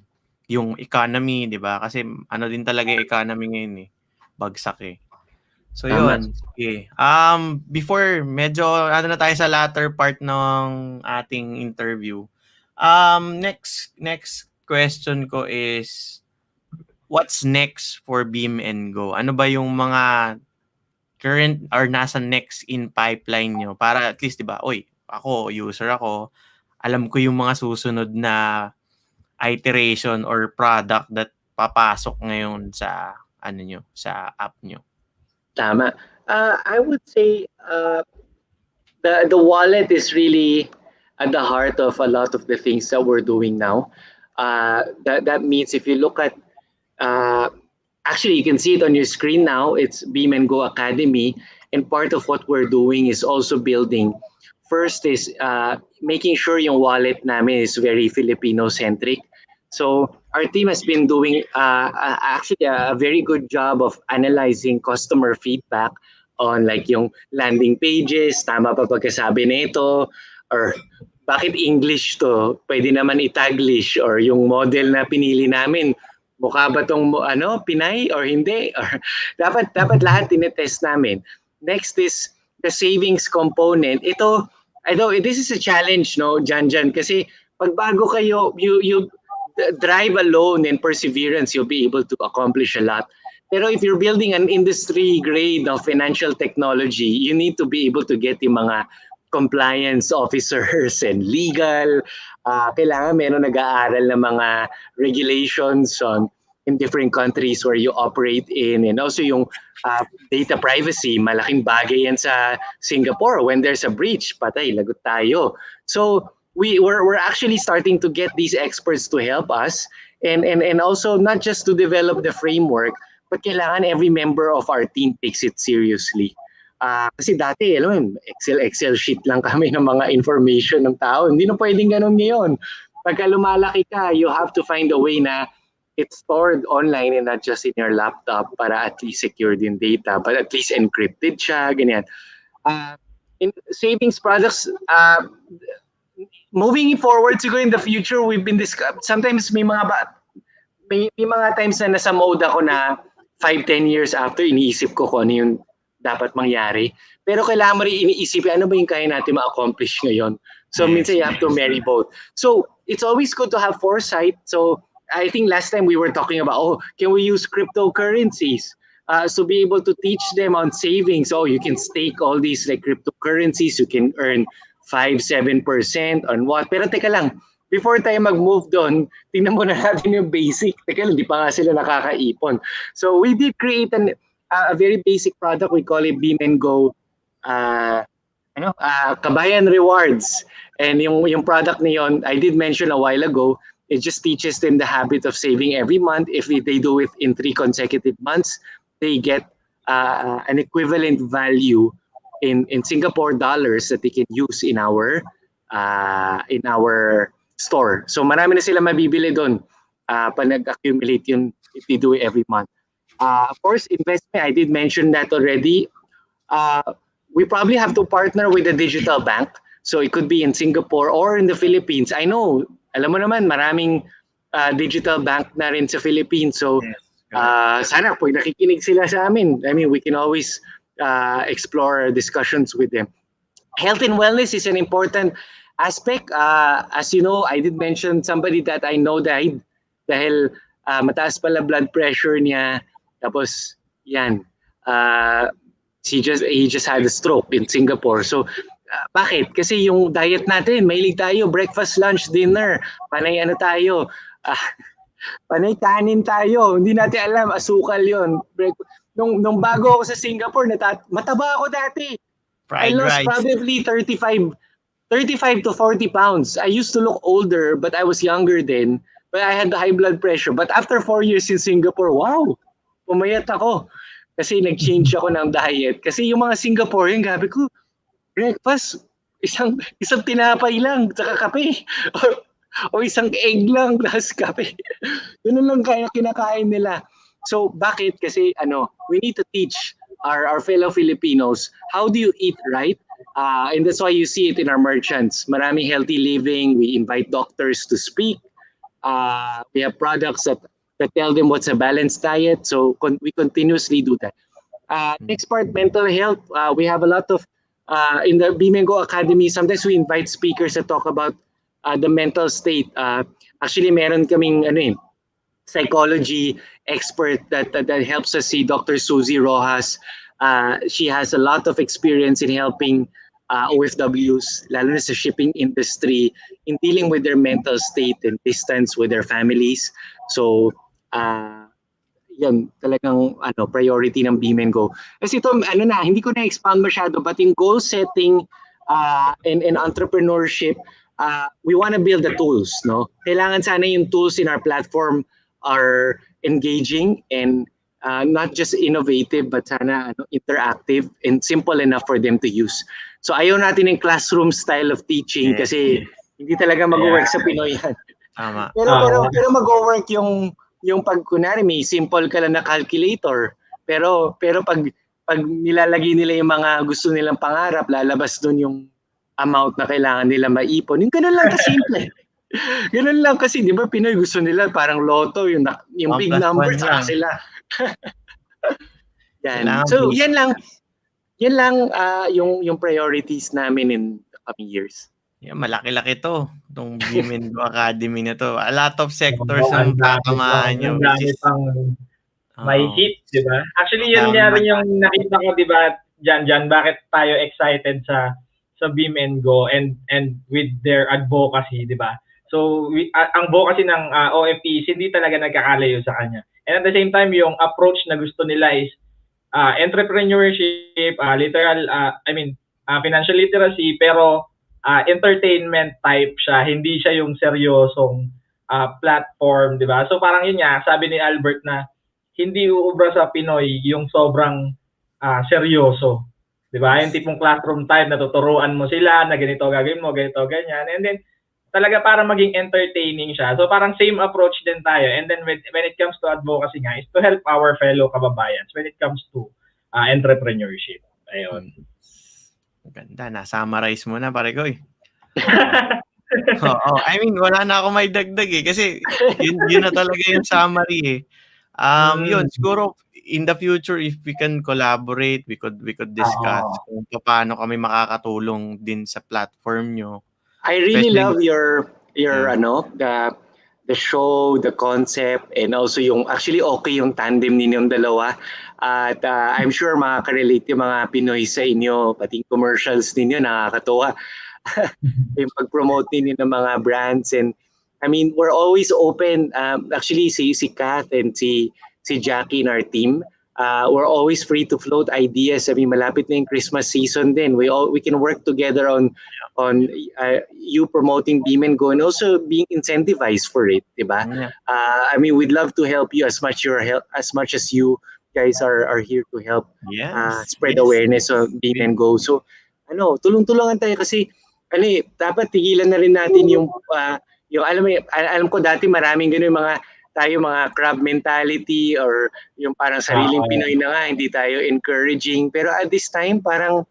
economy, 'di ba? Kasi din talaga yung economy ngayon eh. Bagsak eh. So yun. Okay. Before medyo na tayo sa latter part ng ating interview. Next question ko is what's next for beam&go? Ano ba yung mga current or nasa next in pipeline nyo? Para at least, di ba, ako, user ako, alam ko yung mga susunod na iteration or product that papasok ngayon sa sa app nyo. Tama. I would say the wallet is really at the heart of a lot of the things that we're doing now. That means if you look at actually, you can see it on your screen now. It's Beam&Go Academy. And part of what we're doing is also building First is making sure yung wallet namin is very Filipino-centric. So our team has been doing actually a very good job of analyzing customer feedback on like yung landing pages, tama pa pagkasabi nito, or bakit English to? Pwede naman i-Taglish, or yung model na pinili namin, mukha ba tong Pinay or hindi? Or dapat lahat tinetest namin. Next is the savings component. Ito, I know this is a challenge, no, Jan, kasi pag bago kayo, you drive alone and perseverance, you'll be able to accomplish a lot. Pero if you're building an industry grade of financial technology, you need to be able to get yung mga compliance officers and legal. Kailangan meron nag-aaral ng mga regulations in different countries where you operate in, and also yung data privacy, malaking bagay yan sa Singapore. When there's a breach, patay, lagot tayo. So we're actually starting to get these experts to help us, and also not just to develop the framework, but kailangan every member of our team takes it seriously. Kasi dati, alam mo, Excel sheet lang kami ng mga information ng tao. Hindi na pwedeng ganun ngayon. Pagka lumalaki ka, you have to find a way na it's stored online and not just in your laptop para at least secured yung data, but at least encrypted siya, ganyan. In savings products, moving forward, siguro in the future, we've been sometimes may mga times na nasa mode ako na 5-10 years after, iniisip ko kung ano yung dapat mangyari. Pero kailangan mo rin iniisip, ano ba yung kaya natin ma-accomplish ngayon? So minsan you have to marry both. So it's always good to have foresight. So I think last time we were talking about, can we use cryptocurrencies? So be able to teach them on savings. You can stake all these like cryptocurrencies. You can earn 5-7% on what. Pero teka lang, before tayo mag-move doon, tingnan muna natin yung basic. Teka lang, di pa nga sila nakakaipon. So we did create a very basic product. We call it beam&go Kabayan Rewards. And yung product niyon, I did mention a while ago, it just teaches them the habit of saving every month. If they do it in 3 consecutive months, they get an equivalent value in Singapore dollars that they can use in our store. So marami na sila mabibili doon pag nag-accumulate yun if they do it every month. Of course, investment, I did mention that already. We probably have to partner with a digital bank. So it could be in Singapore or in the Philippines. I know, alam mo naman, maraming digital bank na rin sa Philippines. So sana pag nakikinig sila sa amin, I mean, we can always explore discussions with them. Health and wellness is an important aspect. As you know, I did mention somebody that I know died dahil mataas pala blood pressure niya. Tapos, yan. He just had a stroke in Singapore. So, bakit? Kasi yung diet natin, mahilig tayo, breakfast, lunch, dinner, panay tayo, panay kanin tayo, hindi natin alam, asukal yun. Nung bago ako sa Singapore, mataba ako dati. I lost probably 35 to 40 pounds. I used to look older, but I was younger then. But I had high blood pressure. But after 4 years in Singapore, wow, pumayat ako. Kasi nag-change ako ng diet. Kasi yung mga Singaporean, gabi ko, breakfast, isang tinapay lang, tsaka kape. O isang egg lang, plus kape. Yun lang kaya kinakain nila. So bakit? Kasi we need to teach our fellow Filipinos, how do you eat right? And that's why you see it in our merchants. Marami healthy living. We invite doctors to speak. We have products that tell them what's a balanced diet. So we continuously do that. Next part, mental health. We have a lot of, in the beam&go Academy, sometimes we invite speakers to talk about the mental state. Actually, meron kaming psychology expert that helps us, see Dr. Suzy Rojas. She has a lot of experience in helping OFWs, lalo na sa shipping industry, in dealing with their mental state and distance with their families. So, yan talagang priority ng beam&go. Kasi ito, hindi ko na-expand masyado, but in goal setting and entrepreneurship, we want to build the tools, no? Kailangan sana yung tools in our platform are engaging and not just innovative but sana interactive and simple enough for them to use. So ayaw natin yung classroom style of teaching kasi hindi talaga mag-work sa Pinoy yan. Tama. Pero mag-work yung pag kunwari may simple ka lang na calculator pero pag nilalagay nila yung mga gusto nilang pangarap, lalabas doon yung amount na kailangan nila maipon. Yung ganun lang kasimple. Ganun lang kasi, di ba Pinoy gusto nila parang lotto, yung big number sa sila. Yan. So yan lang yung priorities namin in the coming years. Yeah, malaki-laki to. Itong beam&go Academy na to. A lot of sectors ang tatamahan nyo. Ang dami pang may hit, di ba? Actually, yun nga rin yung nakita ko, di ba, Jan, bakit tayo excited sa beam&go and with their advocacy, di ba? So, ang advocacy ng OFEs, hindi talaga nagkakalayo sa kanya. And at the same time, yung approach na gusto nila is entrepreneurship, financial literacy, pero entertainment type siya, hindi siya yung seryosong platform, di ba? So parang yun nga, sabi ni Albert na hindi uubra sa Pinoy yung sobrang seryoso, di ba? Yung tipong classroom type, natuturuan mo sila na ganito gagawin mo, ganito ganyan, and then talaga para maging entertaining siya. So parang same approach din tayo. And then when it comes to advocacy nga, is to help our fellow kababayans when it comes to entrepreneurship. Ayun. Ganda, na-summarize mo na, pare ko eh. I mean, wala na ako may dagdag eh. Kasi yun na talaga yung summary eh. Yun, siguro in the future, if we can collaborate, we could discuss kung paano kami makakatulong din sa platform nyo. I really love your the show, the concept, and also yung actually okay yung tandem ninyong dalawa. At I'm sure makaka-relate yung mga Pinoy sa inyo, pati commercials ninyo nakakatuwa. Yung pag-promote ninyo ng mga brands, and I mean we're always open. Actually si Kath and si Jackie in our team, we're always free to float ideas. I mean malapit na yung Christmas season din. We can work together on you promoting beam&go and also being incentivized for it, diba? Yeah. I mean we'd love to help you as much as you guys are here to help spread awareness of beam&go. So tulong-tulungan tayo kasi dapat tigilan na rin natin yung alam ko dati maraming ganun mga crab mentality or yung parang sariling Pinoy na nga, hindi tayo encouraging. Pero at this time parang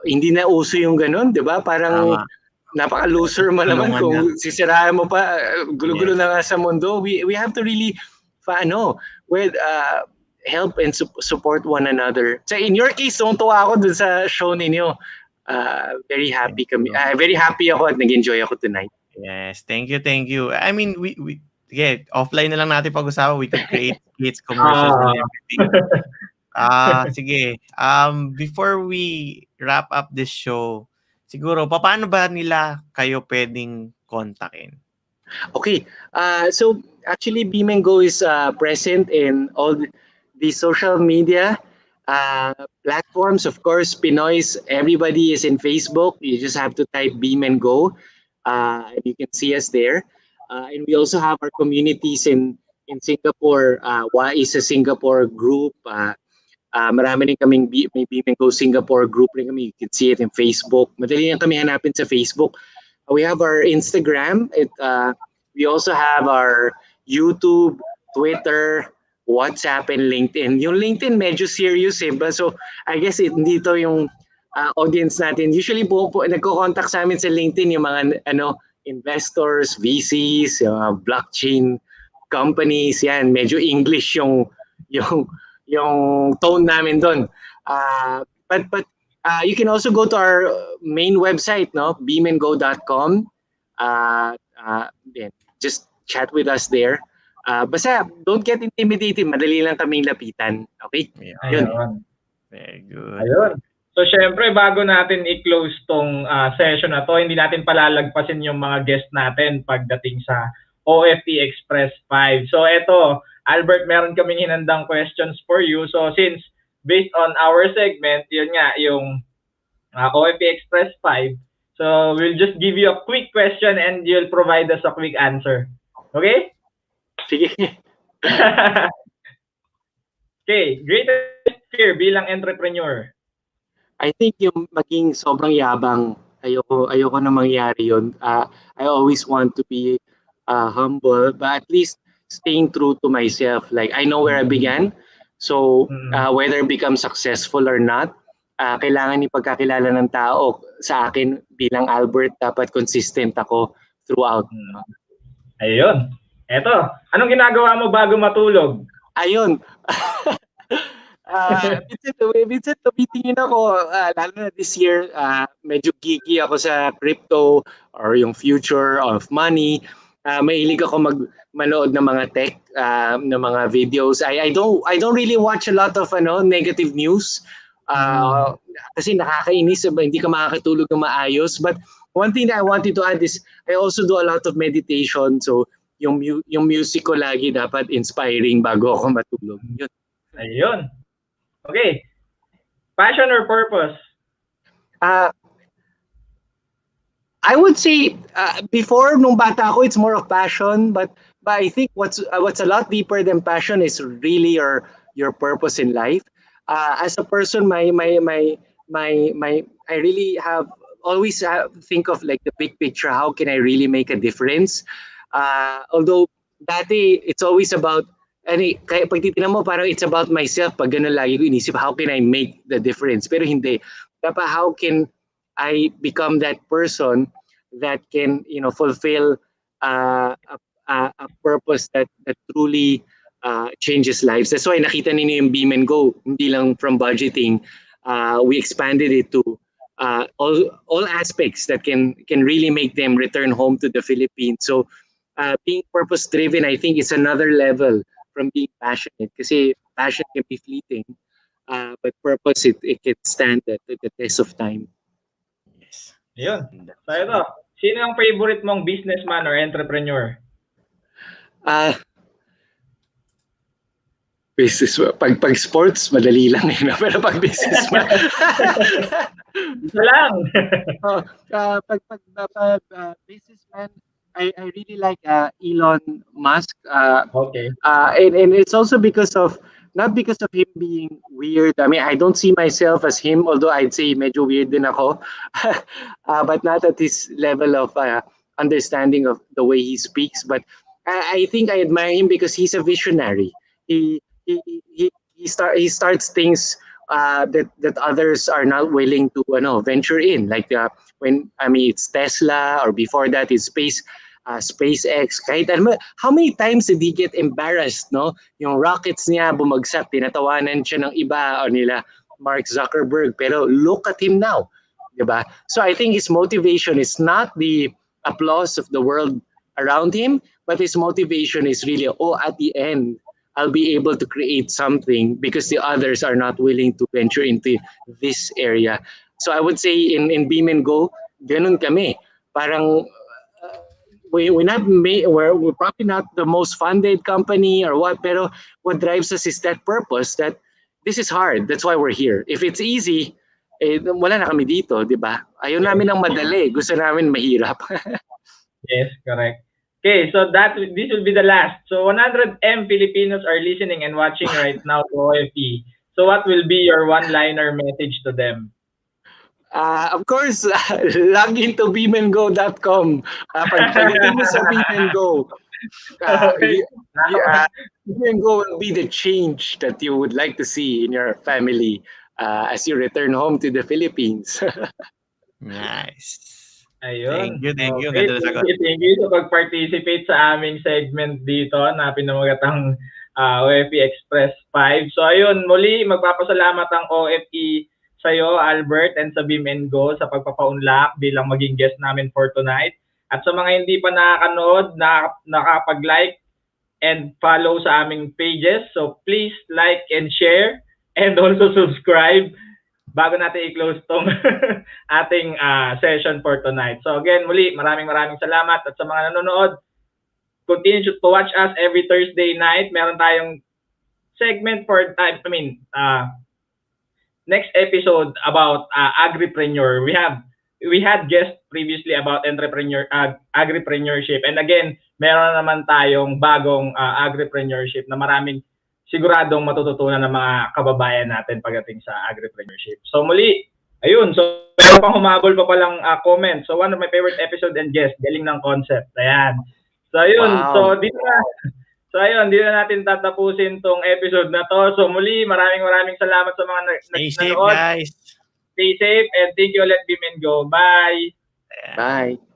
hindi na uso yung ganun, 'di ba? Parang napaka-loser mo naman kung sisiraan mo pa, gulo-gulo na nga sa mundo. We have to really help and support one another. So in your case, tuwa ako dun sa show ninyo. Very happy kami. Very happy ako at nag-enjoy ako tonight. Yes, thank you. I mean, we offline na lang natin pag-usapan. We could create commercials and everything. Sige. Before we wrap up this show, siguro, paano ba nila kayo pwedeng kontakin? Okay. So, actually, beam&go is present in all the social media platforms. Of course, Pinoys, everybody is in Facebook. You just have to type beam&go. And you can see us there. And we also have our communities in Singapore. Is a Singapore group. Marami rin kaming may beam&go Singapore group rin kami. You can see it in Facebook. Madali lang kami hanapin sa Facebook. We have our Instagram. We also have our YouTube, Twitter, WhatsApp, and LinkedIn. Yung LinkedIn medyo serious so I guess hindi to yung audience natin. Usually nagko-contact sa amin sa LinkedIn yung mga investors, VCs, blockchain companies, yan. Medyo English yung tone namin doon. But you can also go to our main website, beam&go.com. Just chat with us there. Basta don't get intimidated. Madali lang kaming lapitan. Okay? Ayun. Very good. Ayun. So syempre bago natin i-close tong session na to, hindi natin palalagpasin yung mga guest natin pagdating sa OFE Express 5. So eto, Albert, meron kaming hinandang questions for you. So since based on our segment, yun nga yung OFE Express 5. So we'll just give you a quick question and you'll provide us a quick answer. Okay? Sige. Okay, greatest fear bilang entrepreneur. I think yung maging sobrang yabang, ayoko na mangyari yun. I always want to be humble, but at least staying true to myself. Like, I know where I began. So, whether become successful or not, kailangan ipagkakilala ng tao sa akin bilang Albert, dapat consistent ako throughout. Ayun. Eto, anong ginagawa mo bago matulog? Ayun. Minsan tumitingin ako, lalo na this year, medyo geeky ako sa crypto or yung future of money. Mahilig ako manood ng mga tech, ng mga videos. I don't really watch a lot of negative news. Kasi nakakainis, hindi ka makakatulog ng maayos. But one thing that I wanted to add is I also do a lot of meditation. So yung music ko lagi dapat inspiring bago ako matulog. Yun. Ayun. Okay. Passion or purpose? I would say before nung bata ako, it's more of passion, but I think what's a lot deeper than passion is really your purpose in life. As a person, my I really have always think of like the big picture. How can I really make a difference? Although dati it's always about kaya pag titignan mo parang it's about myself. Pag ganun lagi ko inisip, how can I make the difference? Pero hindi. Dapat how can I become that person that can fulfill a purpose that truly changes lives. That's why nakita ninyo yung Beam and Go, hindi lang from budgeting. We expanded it to all aspects that can really make them return home to the Philippines. So being purpose driven, I think, is another level from being passionate. Kasi passion can be fleeting, but purpose it can stand the test of time. Yes. Ayun. So ito, sino ang favorite mong businessman or entrepreneur? Business, pag sports, madali lang yun. Pero pag businessman, Isa lang. pag businessman, I really like Elon Musk. Okay. And it's also not because of him being weird. I mean, I don't see myself as him, although I'd say medyo weird din ako. But not at his level of understanding of the way he speaks. But I think I admire him because he's a visionary. He starts things that others are not willing to venture in. Like it's Tesla, or before that it's SpaceX. Kahit how many times did he get embarrassed, no? Yung rockets niya bumagsak, tinatawanan siya ng iba o nila Mark Zuckerberg. Pero look at him now, diba? So I think his motivation is not the applause of the world around him, but his motivation is really, at the end, I'll be able to create something because the others are not willing to venture into this area. So I would say in Beam and Go, ganun kami. Parang we're probably not the most funded company or what, pero what drives us is that purpose that this is hard. That's why we're here. If it's easy, wala na kami dito, di ba? Ayaw namin ng madali. Gusto namin mahirap. Yes, correct. Okay, so this will be the last. So 100M Filipinos are listening and watching right now to OFE. So what will be your one-liner message to them? Of course, log into beamandgo.com. Pagdating mo sa Beam and Go, Beam and Go will be the change that you would like to see in your family as you return home to the Philippines. Nice. Ayun. Thank you. Okay, Ganda na sagot. thank you sa pag-participate sa aming segment dito na pinamagatang OFE Express 5. So ayun, muli magpapasalamat ang OFE sayo, Albert, and sa Beam and Go sa pagpapaunlak bilang maging guest namin for tonight. At sa mga hindi pa nakakanood, nakapag-like and follow sa aming pages. So please like and share and also subscribe bago natin i-close tong ating session for tonight. So again, muli, maraming salamat. At sa mga nanonood, continue to watch us every Thursday night. Meron tayong segment for next episode about agripreneur. We had guests previously about agripreneurship. And again, meron naman tayong bagong agripreneurship na maraming siguradong matututunan ng mga kababayan natin pagdating sa agripreneurship. So muli, ayun, so meron pang humabol pa palang comment. So one of my favorite episode and guest, galing ng concept. Ayan. So ayun, Wow. So ayun, dito na natin tatapusin tong episode na to. So muli, maraming salamat sa mga Stay safe, nanood. guys. Stay safe and thank you ulit, beam and go. Bye! Bye.